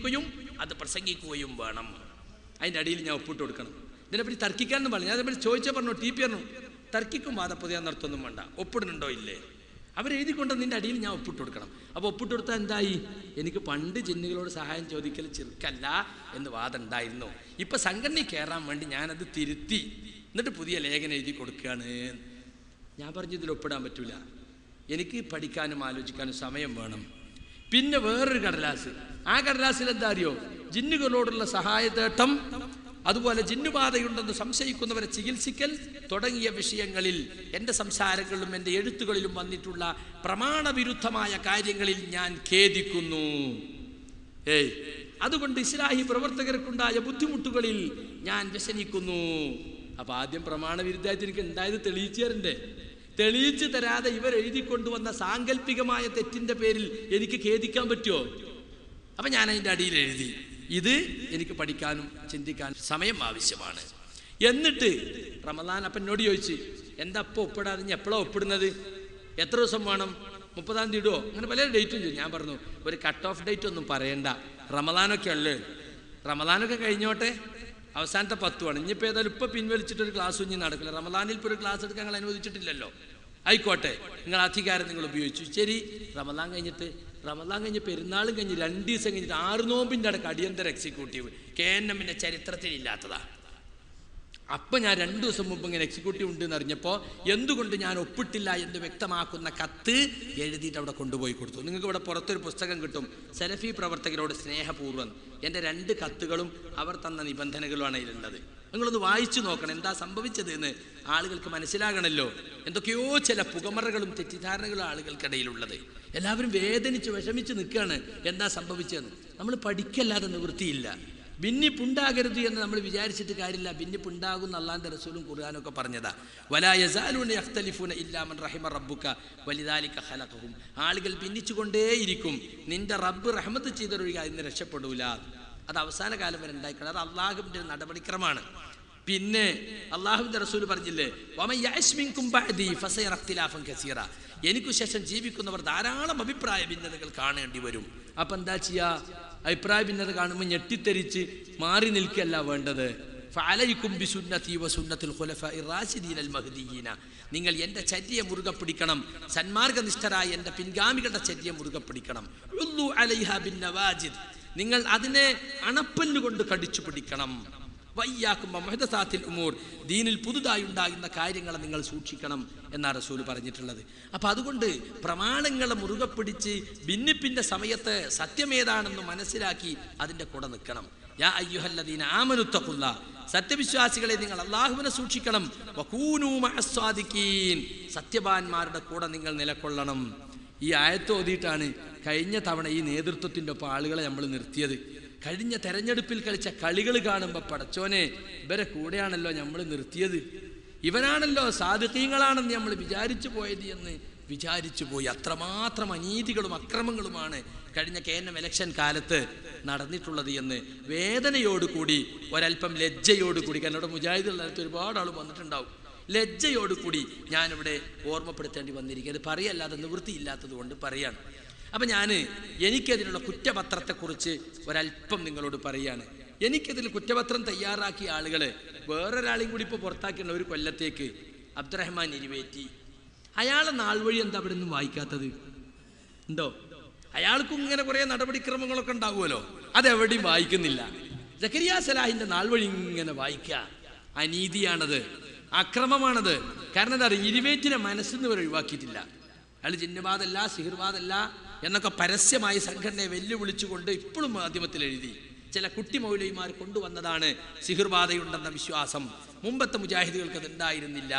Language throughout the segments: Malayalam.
ചിന്തിക്കുകയും അത് പ്രസംഗിക്കുകയും വേണം. അതിൻ്റെ അടിയിൽ ഞാൻ ഒപ്പിട്ട് കൊടുക്കണം. ഇതിനെപ്പറ്റി തർക്കിക്കാനൊന്നും പറഞ്ഞു. ഞാൻ അതേപറ്റി ചോദിച്ചാൽ പറഞ്ഞു, ടി പി പറഞ്ഞു തർക്കിക്കും വാദപ്പൊതിയാൻ നടത്തൊന്നും വേണ്ട, ഒപ്പിടുന്നുണ്ടോ ഇല്ലേ, അവരെഴുതിക്കൊണ്ട് നിൻ്റെ അടിയിൽ ഞാൻ ഒപ്പിട്ട് കൊടുക്കണം. അപ്പോൾ ഒപ്പിട്ട് കൊടുത്താൽ എന്തായി? എനിക്ക് പണ്ട് ജിന്നുകളോട് സഹായം ചോദിക്കൽ ചെറുക്കല്ല എന്ന് വാദം ഉണ്ടായിരുന്നു. ഇപ്പം സംഘടനയിൽ കയറാൻ വേണ്ടി ഞാനത് തിരുത്തി എന്നിട്ട് പുതിയ ലേഖനം എഴുതി കൊടുക്കുകയാണ്. ഞാൻ പറഞ്ഞു ഇതിൽ ഒപ്പിടാൻ പറ്റൂല, എനിക്ക് പഠിക്കാനും ആലോചിക്കാനും സമയം വേണം. പിന്നെ വേറൊരു കടലാസ്, ആ കടലാസിൽ എന്താ അറിയോ? ജിന്നുകളോടുള്ള സഹായതേട്ടം, അതുപോലെ ജിന്നുബാധയുണ്ടെന്ന് സംശയിക്കുന്നവരെ ചികിത്സിക്കൽ തുടങ്ങിയ വിഷയങ്ങളിൽ എൻ്റെ സംസാരങ്ങളിലും എൻ്റെ എഴുത്തുകളിലും വന്നിട്ടുള്ള പ്രമാണവിരുദ്ധമായ കാര്യങ്ങളിൽ ഞാൻ ഖേദിക്കുന്നു. അതുകൊണ്ട് ഇസ്ലാഹി പ്രവർത്തകർക്കുണ്ടായ ബുദ്ധിമുട്ടുകളിൽ ഞാൻ വ്യസനിക്കുന്നു. അപ്പം ആദ്യം പ്രമാണവിരുദ്ധമായിട്ട് എനിക്ക് ഉണ്ടായത് തെളിയിച്ചു തരണ്ടേ? തെളിയിച്ചു തരാതെ ഇവരെഴുതിക്കൊണ്ടുവന്ന സാങ്കല്പികമായ തെറ്റിൻ്റെ പേരിൽ എനിക്ക് ഖേദിക്കാൻ പറ്റുമോ? അപ്പം ഞാൻ അതിൻ്റെ അടിയിൽ എഴുതി, ഇത് എനിക്ക് പഠിക്കാനും ചിന്തിക്കാനും സമയം ആവശ്യമാണ്. എന്നിട്ട് റമദാൻ അപ്പം എന്നോട് ചോദിച്ച്, എന്താ അപ്പോൾ ഒപ്പിടാതെ ഇനി എപ്പോഴാണ് ഒപ്പിടുന്നത്, എത്ര ദിവസം വേണം, 30-ാം തീയതി ഇടുമോ, അങ്ങനെ പല ഡേറ്റും ചോദിച്ചു. ഞാൻ പറഞ്ഞു ഒരു കട്ട് ഓഫ് ഡേറ്റ് ഒന്നും പറയണ്ട, റമദാനൊക്കെ അല്ലേ, റമദാനൊക്കെ കഴിഞ്ഞോട്ടെ, അവസാനത്തെ 10 ആണ്. ഇനിയിപ്പോൾ ഏതായാലും ഇപ്പോൾ പിൻവലിച്ചിട്ടൊരു ക്ലാസ് ഇനി നടക്കില്ല, റമദാനിൽ ഇപ്പോൾ ഒരു ക്ലാസ് എടുക്കാൻ ഞങ്ങൾ അനുവദിച്ചിട്ടില്ലല്ലോ, ആയിക്കോട്ടെ നിങ്ങൾ അധികാരം നിങ്ങൾ ഉപയോഗിച്ചു. ശരി, റമദാൻ കഴിഞ്ഞ് പെരുന്നാളും കഴിഞ്ഞ് 2 ദിവസം കഴിഞ്ഞിട്ട് 6 നോമ്പിൻ്റെ അടക്കം അടിയന്തര എക്സിക്യൂട്ടീവ് KNM-ന്റെ ചരിത്രത്തിലില്ലാത്തതാണ്. അപ്പം ഞാൻ 2 ദിവസം മുമ്പ് ഇങ്ങനെ എക്സിക്യൂട്ടീവ് ഉണ്ടെന്ന് അറിഞ്ഞപ്പോൾ എന്തുകൊണ്ട് ഞാൻ ഒപ്പിട്ടില്ല എന്ന് വ്യക്തമാക്കുന്ന കത്ത് എഴുതിയിട്ട് അവിടെ കൊണ്ടുപോയി കൊടുത്തു. നിങ്ങൾക്ക് ഇവിടെ പുറത്തൊരു പുസ്തകം കിട്ടും, സലഫി പ്രവർത്തകരോട് സ്നേഹപൂർവ്വം. എൻ്റെ 2 കത്തുകളും അവർ തന്ന നിബന്ധനകളുമാണ് ഇതിലുള്ളത്. നിങ്ങളൊന്ന് വായിച്ചു നോക്കണം എന്താ സംഭവിച്ചത് എന്ന് ആളുകൾക്ക് മനസ്സിലാകണമല്ലോ. എന്തൊക്കെയോ ചില പുകമറകളും തെറ്റിദ്ധാരണകളും ആളുകൾക്കിടയിലുള്ളത്. എല്ലാവരും വേദനിച്ച് വിഷമിച്ച് നിൽക്കുകയാണ് എന്താ സംഭവിച്ചതെന്ന്. നമ്മൾ പഠിക്കല്ലാതെ നിവൃത്തിയില്ല. ഭിന്നിപ്പുണ്ടാകരുത് എന്ന് നമ്മൾ വിചാരിച്ചിട്ട് കാര്യമില്ല. ഭിന്നിപ്പുണ്ടാകും അല്ലാഹുവിൻ്റെ റസൂലും ഖുർആനൊക്കെ പറഞ്ഞതാ. വലാ യസാലൂന യഖ്തലിഫൂന ഇല്ലാ മൻ റഹിമ റബ്ബുക വലിദാലിക ഖലഖഹും. ആളുകൾ ഭിന്നിച്ചുകൊണ്ടേയിരിക്കും, നിന്റെ റബ്ബ് റഹ്മത്ത് ചെയ്തൊരുക ഇന്ന് രക്ഷപ്പെടൂല. അത് അവസാന കാലം വരെ ഉണ്ടായിക്കണം. അത് അള്ളാഹുവിൻ്റെ നടപടിക്രമമാണ്. പിന്നെ അള്ളാഹുവിൻ്റെ റസൂൽ പറഞ്ഞില്ലേ, വമൻ യഅ്ശ് മിൻകും ബഅദി ഫസയറ ഇഖ്തിലാഫൻ കസീറ. എനിക്കു ശേഷം ജീവിക്കുന്നവർ ധാരാളം അഭിപ്രായ ഭിന്നതകൾ കാണേണ്ടി വരും. അപ്പം എന്താ ചെയ്യുക? അഭിപ്രായ ഭിന്നത കാണുമ്പോൾ ഞെട്ടിത്തെരിച്ച് മാറി നിൽക്കല്ല വേണ്ടത്. ഫഅലൈക്കും ബിസുന്നതി വസുന്നത്തിൽ ഖുലഫാഇർ റാഷിദീനൽ മഹ്ദിയീന. നിങ്ങൾ എൻ്റെ ചര്യ മുറുകെ പിടിക്കണം, സന്മാർഗനിഷ്ഠരായ എൻ്റെ പിൻഗാമികളുടെ ചര്യ മുറുകെ പിടിക്കണം. ഉല്ലു അലൈഹാ ബിന്നവാജിദ്. നിങ്ങൾ അതിനെ അണപ്പല്ലുകൊണ്ട് കടിച്ചു പിടിക്കണം. വയ്യാക്കും മുഹ്ദസാത്തിൽ ഉമൂർ. ദീനിൽ പുതുതായി ഉണ്ടാകുന്ന കാര്യങ്ങളെ നിങ്ങൾ സൂക്ഷിക്കണം എന്നാണ് റസൂൽ പറഞ്ഞിട്ടുള്ളത്. അപ്പം അതുകൊണ്ട് പ്രമാണങ്ങളെ മുറുകെ പിടിച്ച് ഭിന്നിപ്പിൻ്റെ സമയത്ത് സത്യമേതാണെന്ന് മനസ്സിലാക്കി അതിൻ്റെ കൂടെ നിൽക്കണം. യാ അയ്യുഹല്ലദീന ആമനു തഖുല്ലാഹ്. സത്യവിശ്വാസികളെ നിങ്ങൾ അള്ളാഹുവിനെ സൂക്ഷിക്കണം. വകൂനൂ മഅസ്സാദിഖീൻ. സത്യവാന്മാരുടെ കൂടെ നിങ്ങൾ നിലകൊള്ളണം. ഈ ആയത്ത് ഓതിയിട്ടാണ് കഴിഞ്ഞ തവണ ഈ നേതൃത്വത്തിൻ്റെ ഒപ്പം ആളുകളെ നമ്മൾ നിർത്തിയത്. കഴിഞ്ഞ തെരഞ്ഞെടുപ്പിൽ കളിച്ച കളികൾ കാണുമ്പോൾ പടച്ചോനെ ഇവരെ കൂടെയാണല്ലോ നമ്മൾ നിർത്തിയത്, ഇവനാണല്ലോ സാദിഖീങ്ങളാണെന്ന് നമ്മൾ വിചാരിച്ചു പോയത് എന്ന് വിചാരിച്ചു പോയി. അത്രമാത്രം അനീതികളും അക്രമങ്ങളുമാണ് കഴിഞ്ഞ KNM ഇലക്ഷൻ കാലത്ത് നടന്നിട്ടുള്ളത് എന്ന് വേദനയോടുകൂടി ഒരല്പം ലജ്ജയോടുകൂടി, കാരണം ഇവിടെ മുജാഹിദുള്ള ഒരുപാട് ആൾ വന്നിട്ടുണ്ടാവും, ലജ്ജയോടുകൂടി ഞാനിവിടെ ഓർമ്മപ്പെടുത്തേണ്ടി വന്നിരിക്കുക. അത് പറയല്ലാതെ നിവൃത്തിയില്ലാത്തത് കൊണ്ട് പറയാണ്. അപ്പം എനിക്കതിനുള്ള കുറ്റപത്രത്തെക്കുറിച്ച് ഒരല്പം നിങ്ങളോട് പറയാണ്. എനിക്കതിൽ കുറ്റപത്രം തയ്യാറാക്കിയ ആളുകൾ വേറൊരാളെയും കൂടി ഇപ്പോൾ പുറത്താക്കിയുള്ള 1 കൊല്ലത്തേക്ക് അബ്ദുറഹ്മാൻ ഇരുവേറ്റി. അയാളെ നാൾ വഴി എന്താ അവിടെ നിന്നും വായിക്കാത്തത് ഉണ്ടോ? അയാൾക്കും ഇങ്ങനെ കുറേ നടപടിക്രമങ്ങളൊക്കെ ഉണ്ടാവുമല്ലോ, അതെവിടെയും വായിക്കുന്നില്ല. സക്കരിയ സലാഹിൻ്റെ നാൾ വഴി ഇങ്ങനെ വായിക്കുക. അനീതിയാണത്, അക്രമമാണത്. കാരണം എന്താ പറയുക, ഇരുവേറ്റിനെ മനസ്സിന്ന് വരെ ഒഴിവാക്കിയിട്ടില്ല. അയാൾ ജിന്നവാദല്ല സിഹിർവാദല്ല എന്നൊക്കെ പരസ്യമായി സംഘടനയെ വെല്ലുവിളിച്ചുകൊണ്ട് ഇപ്പോഴും മാധ്യമത്തിൽ എഴുതി. ചില കുട്ടി മൗലവിമാർ കൊണ്ടുവന്നതാണ് സിഹിർവാദയുണ്ടെന്ന വിശ്വാസം. മുമ്പത്തെ മുജാഹിദുകൾക്ക് അത് ഉണ്ടായിരുന്നില്ല.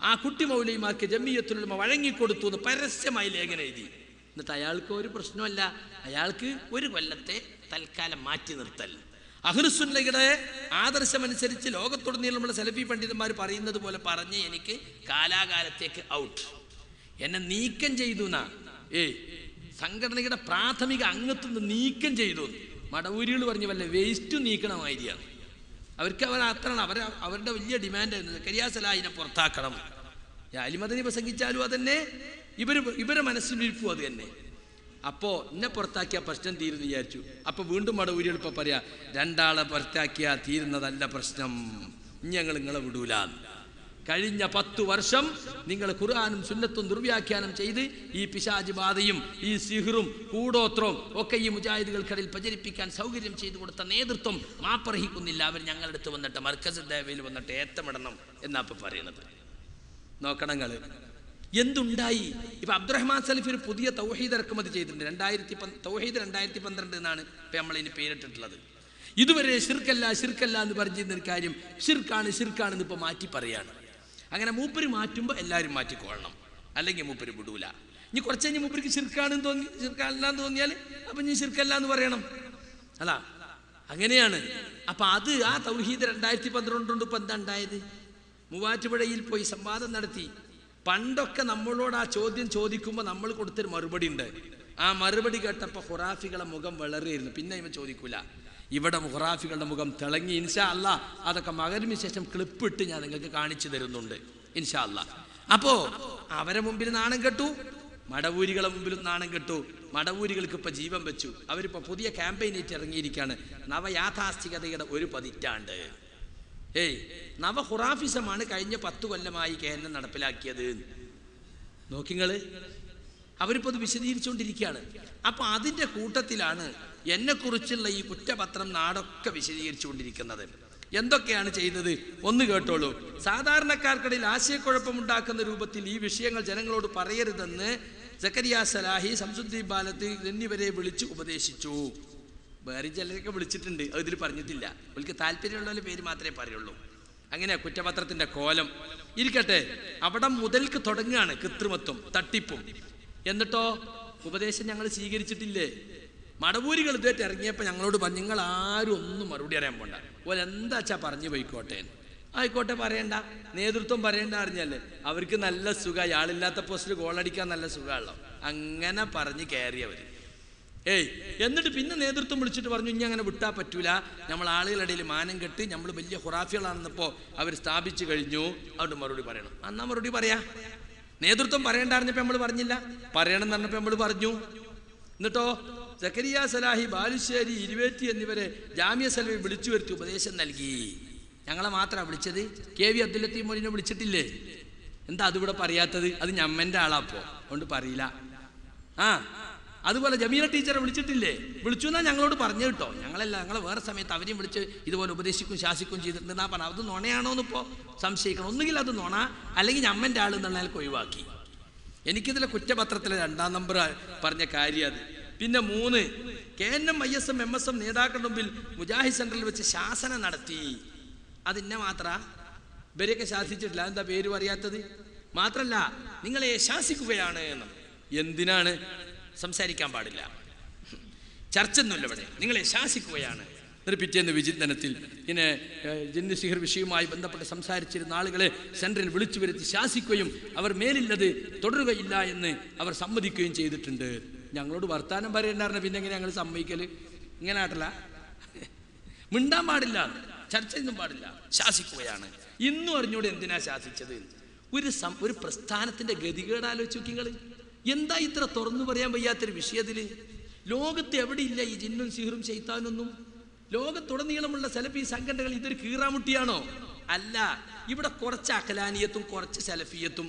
ആ കുട്ടി മൗലവിമാർക്ക് ജമിയത്തുൽ ഉലമ വഴങ്ങിക്കൊടുത്തു എന്ന് പരസ്യമായി ലേഖനം എഴുതി. എന്നിട്ട് അയാൾക്ക് ഒരു പ്രശ്നമല്ല, അയാൾക്ക് 1 കൊല്ലത്തെ തൽക്കാലം മാറ്റി നിർത്തൽ. അഹ്ലുസുന്നയുടെ ആദർശമനുസരിച്ച് ലോകത്തുടനീളമുള്ള സലഫി പണ്ഡിതന്മാർ പറയുന്നത് പോലെ പറഞ്ഞ് എനിക്ക് കാലാകാലത്തേക്ക് ഔട്ട്, എന്നെ നീക്കം ചെയ്തു എന്നാ. സംഘടനയുടെ പ്രാഥമിക അംഗത്വം നീക്കം ചെയ്തു. മടവൂരികൾ പറഞ്ഞ വല്ല വേസ്റ്റ് നീക്കണമായിരിയാണ്. അവർക്ക് അത്രയാണ് അവരുടെ വലിയ ഡിമാൻഡായിരുന്നു. സക്കരിയ സലാഹിനെ പുറത്താക്കണം. അലിമദനി പ്രസംഗിച്ചാലും അതന്നെ, ഇവരെ മനസ്സിലിരിപ്പും അത് തന്നെ. അപ്പോൾ എന്നെ പുറത്താക്കിയാൽ പ്രശ്നം തീരുന്നു വിചാരിച്ചു. അപ്പോൾ വീണ്ടും മടവൂരി എളുപ്പം പറയാ, 2 ആളെ പുറത്താക്കിയാൽ തീരുന്നതല്ല പ്രശ്നം, ഞങ്ങൾ നിങ്ങളെ വിടൂല. കഴിഞ്ഞ 10 വർഷം നിങ്ങൾ ഖുർആനും സുന്നത്തും ദുർവ്യാഖ്യാനം ചെയ്ത് ഈ പിശാച് ബാധയും ഈ സിഹ്റും കൂടോത്രവും ഒക്കെ ഈ മുജാഹിദുകൾക്കിടയിൽ പ്രചരിപ്പിക്കാൻ സൗകര്യം ചെയ്തു കൊടുത്ത നേതൃത്വം മാപ്പർഹിക്കുന്നില്ല. അവർ ഞങ്ങളുടെ അടുത്ത് വന്നിട്ട് മർക്കസ് ദേവയിൽ വന്നിട്ട് ഏത്തമിടണം എന്നാ ഇപ്പം പറയുന്നത്. നോക്കണങ്ങൾ എന്തുണ്ടായി. ഇപ്പം അബ്ദുറഹ്മാൻ സലഫി ഒരു പുതിയ തൗഹീദ് ഇറക്കുമതി ചെയ്തിട്ടുണ്ട്. തൗഹീദ് 2012 എന്നാണ് ഇപ്പം നമ്മളിനി പേരിട്ടിട്ടുള്ളത്. ഇതുവരെ ഷിർക്കല്ല എന്ന് പറഞ്ഞിരുന്നൊരു കാര്യം ഷിർക്കാണെന്ന് ഇപ്പോൾ മാറ്റി പറയാണ്. അങ്ങനെ മൂപ്പര് മാറ്റുമ്പോൾ എല്ലാവരും മാറ്റിക്കൊള്ളണം, അല്ലെങ്കിൽ മൂപ്പര് വിടൂല. ഇനി കുറച്ച് കഴിഞ്ഞ് മൂപ്പർക്ക് ഷിർക്കല്ലാന്ന് തോന്നിയാൽ അപ്പം ഇനി ഷിർക്കല്ല എന്ന് പറയണം. അല്ല അങ്ങനെയാണ്. അപ്പം അത് ആ തൗഹീദ് 2012 കൊണ്ട് ഇപ്പം എന്താ ഉണ്ടായത്? മൂവാറ്റുപുഴയിൽ പോയി സംവാദം നടത്തി. പണ്ടൊക്കെ നമ്മളോട് ആ ചോദ്യം ചോദിക്കുമ്പോൾ നമ്മൾ കൊടുത്തൊരു മറുപടി ഉണ്ട്. ആ മറുപടി കേട്ടപ്പോൾ ഖുറാഫികളെ മുഖം വളരെയായിരുന്നു. പിന്നെ ഇവ ചോദിക്കൂല. ഇവിടെ ഖുറാഫികളുടെ മുഖം തിളങ്ങി. ഇൻഷാ അല്ലാ അതൊക്കെ മകരിന് ശേഷം ക്ലിപ്പിട്ട് ഞാൻ നിങ്ങൾക്ക് കാണിച്ചു തരുന്നുണ്ട് ഇൻഷാ അല്ലാ. അപ്പോൾ അവരെ മുമ്പിൽ നാണം കെട്ടു, മടവൂരികളെ മുമ്പിലും നാണം കെട്ടു. മടവൂരികൾക്ക് ഇപ്പോൾ ജീവൻ വെച്ചു. അവരിപ്പോൾ പുതിയ ക്യാമ്പയിനായിട്ട് ഇറങ്ങിയിരിക്കുകയാണ്. നവയാഥാസ്ഥികതയുടെ ഒരു പതിറ്റാണ്ട്. നവ ഖുറാഫിസമാണ് കഴിഞ്ഞ 10 കൊല്ലമായി കേന്ദ്രം നടപ്പിലാക്കിയത്. നോക്കിങ്ങള് അവരിപ്പോൾ അത് വിശദീകരിച്ചുകൊണ്ടിരിക്കുകയാണ്. അപ്പം അതിൻ്റെ കൂട്ടത്തിലാണ് എന്നെക്കുറിച്ചുള്ള ഈ കുറ്റപത്രം നാടൊക്കെ വിശദീകരിച്ചുകൊണ്ടിരിക്കുന്നത്. എന്തൊക്കെയാണ് ചെയ്തത് ഒന്ന് കേട്ടോളൂ. സാധാരണക്കാർക്കിടയിൽ ആശയക്കുഴപ്പമുണ്ടാക്കുന്ന രൂപത്തിൽ ഈ വിഷയങ്ങൾ ജനങ്ങളോട് പറയരുതെന്ന് സക്കരിയ സലാഹി, ശംസുദ്ദീൻ ബാലത്ത് എന്നിവരെ വിളിച്ച് ഉപദേശിച്ചു. വേറെ ചിലരൊക്കെ വിളിച്ചിട്ടുണ്ട്, അതിൽ പറഞ്ഞിട്ടില്ല. അവർക്ക് താല്പര്യമുള്ള പേര് മാത്രമേ പറയുള്ളൂ. അങ്ങനെ കുറ്റപത്രത്തിൻ്റെ കോലം ഇരിക്കട്ടെ. അവിടെ മുതൽക്ക് തുടങ്ങുകയാണ് കൃത്രിമത്വം, തട്ടിപ്പും. എന്നിട്ടോ ഉപദേശം ഞങ്ങൾ സ്വീകരിച്ചിട്ടില്ലേ? മടവൂരികൾ ഇതുമായിട്ട് ഇറങ്ങിയപ്പോൾ ഞങ്ങളോട് പറഞ്ഞു, നിങ്ങൾ ആരും ഒന്നും മറുപടി അറിയാൻ പോണ്ട, ഓലെ എന്താ വെച്ചാൽ പറഞ്ഞു പോയിക്കോട്ടെ. ആയിക്കോട്ടെ, പറയണ്ട, നേതൃത്വം പറയണ്ട അറിഞ്ഞല്ലേ. അവർക്ക് നല്ല സുഖമായി, ആളില്ലാത്ത പോസ്റ്റിൽ ഗോളടിക്കാൻ നല്ല സുഖമാണല്ലോ. അങ്ങനെ പറഞ്ഞ് കയറിയവർ. എന്നിട്ട് പിന്നെ നേതൃത്വം വിളിച്ചിട്ട് പറഞ്ഞു, ഇനി അങ്ങനെ വിട്ടാൽ പറ്റൂല, നമ്മൾ ആളുകളിടയിൽ മാനം കെട്ട് നമ്മൾ വലിയ ഖുറാഫികളാണെന്നപ്പോൾ അവർ സ്ഥാപിച്ചു കഴിഞ്ഞു, അതുകൊണ്ട് മറുപടി പറയണം. എന്നാ മറുപടി പറയാ. നേതൃത്വം പറയണ്ടറിഞ്ഞപ്പോൾ നമ്മൾ പറഞ്ഞില്ല, പറയണം എന്ന് പറഞ്ഞപ്പോൾ നമ്മൾ പറഞ്ഞു. എന്നിട്ടോ സക്കരിയ സലാഹി, ബാലുശ്ശേരി, ഇരുവേറ്റി എന്നിവരെ ജാമിയ സലഫി വിളിച്ചു വരുത്തി ഉപദേശം നൽകി. ഞങ്ങളെ മാത്രമാണ് വിളിച്ചത്, KV അബ്ദുൽ ലത്തീഫ് മൗലവിനെ വിളിച്ചിട്ടില്ലേ? എന്താ അതിവിടെ പറയാത്തത്? അത് ഞമ്മൻ്റെ ആളാപ്പോ, അതുകൊണ്ട് പറയില്ല. അതുപോലെ ജമീല ടീച്ചറെ വിളിച്ചിട്ടില്ലേ? വിളിച്ചു എന്നാ ഞങ്ങളോട് പറഞ്ഞു കേട്ടോ. ഞങ്ങളല്ല, ഞങ്ങളെ വേറെ സമയത്ത് അവരെയും വിളിച്ച് ഇതുപോലെ ഉപദേശിക്കും ശാസിക്കും ചെയ്തിട്ടുണ്ട് എന്നാ പറഞ്ഞാൽ അത് നുണയാണോ എന്നിപ്പോൾ സംശയിക്കണം. ഒന്നുകിൽ അത് നുണ, അല്ലെങ്കിൽ ഞമ്മൻ്റെ ആൾ എന്നുള്ളതിലേക്ക് ഒഴിവാക്കി. എനിക്കിതിലെ കുറ്റപത്രത്തിലെ 2-ാം നമ്പർ പറഞ്ഞ കാര്യം അത്. പിന്നെ 3, KNM ISM MSM നേതാക്കളുടെ മുമ്പിൽ മുജാഹിദ് സെന്ററിൽ വെച്ച് ശാസനം നടത്തി. അതിന്നെ മാത്ര ഇവരെയൊക്കെ ശാസിച്ചിട്ടില്ല. എന്താ പേര് പറയാത്തത്? മാത്രല്ല നിങ്ങളെ ശാസിക്കുകയാണ് എന്ന്. എന്തിനാണ്? സംസാരിക്കാൻ പാടില്ല, ചർച്ചയൊന്നുമില്ല ഇവിടെ, നിങ്ങളെ ശാസിക്കുകയാണ്. പിറ്റേന്ന് വിചിന്തനത്തിൽ ഇങ്ങനെ ജിന്ന് സിഹർ വിഷയവുമായി ബന്ധപ്പെട്ട് സംസാരിച്ചിരുന്ന ആളുകളെ സെന്ററിൽ വിളിച്ചു വരുത്തി ശാസിക്കുകയും അവർ മേലില്ലത് തുടരുകയില്ല എന്ന് അവർ സമ്മതിക്കുകയും ചെയ്തിട്ടുണ്ട്. ഞങ്ങളോട് വർത്താനം പറയണ്ടായിരുന്നു, പിന്നെ എങ്ങനെ ഞങ്ങൾ സമ്മതിക്കൽ? ഇങ്ങനെ ആട്ടല്ല, മിണ്ടാൻ പാടില്ല, ചർച്ചയൊന്നും പാടില്ല, ശാസിക്കുകയാണ്. ഇന്നും അറിഞ്ഞൂടെ എന്തിനാ ശാസിച്ചത്? ഒരു പ്രസ്ഥാനത്തിന്റെ ഗതികേട് ആലോചിച്ച് നോക്കി നിങ്ങൾ. എന്താ ഇത്ര തുറന്നു പറയാൻ വയ്യാത്തൊരു വിഷയത്തിൽ? ലോകത്ത് എവിടെയില്ല ഈ ജിന്നും സിഹറും ശൈത്താനൊന്നും. ലോകത്തുടനീളമുള്ള സലഫി സംഘടനകൾ ഇതൊരു കീറാമുട്ടിയാണോ? അല്ല. ഇവിടെ കുറച്ച് അഖലാനിയത്തും കുറച്ച് സലഫിയത്തും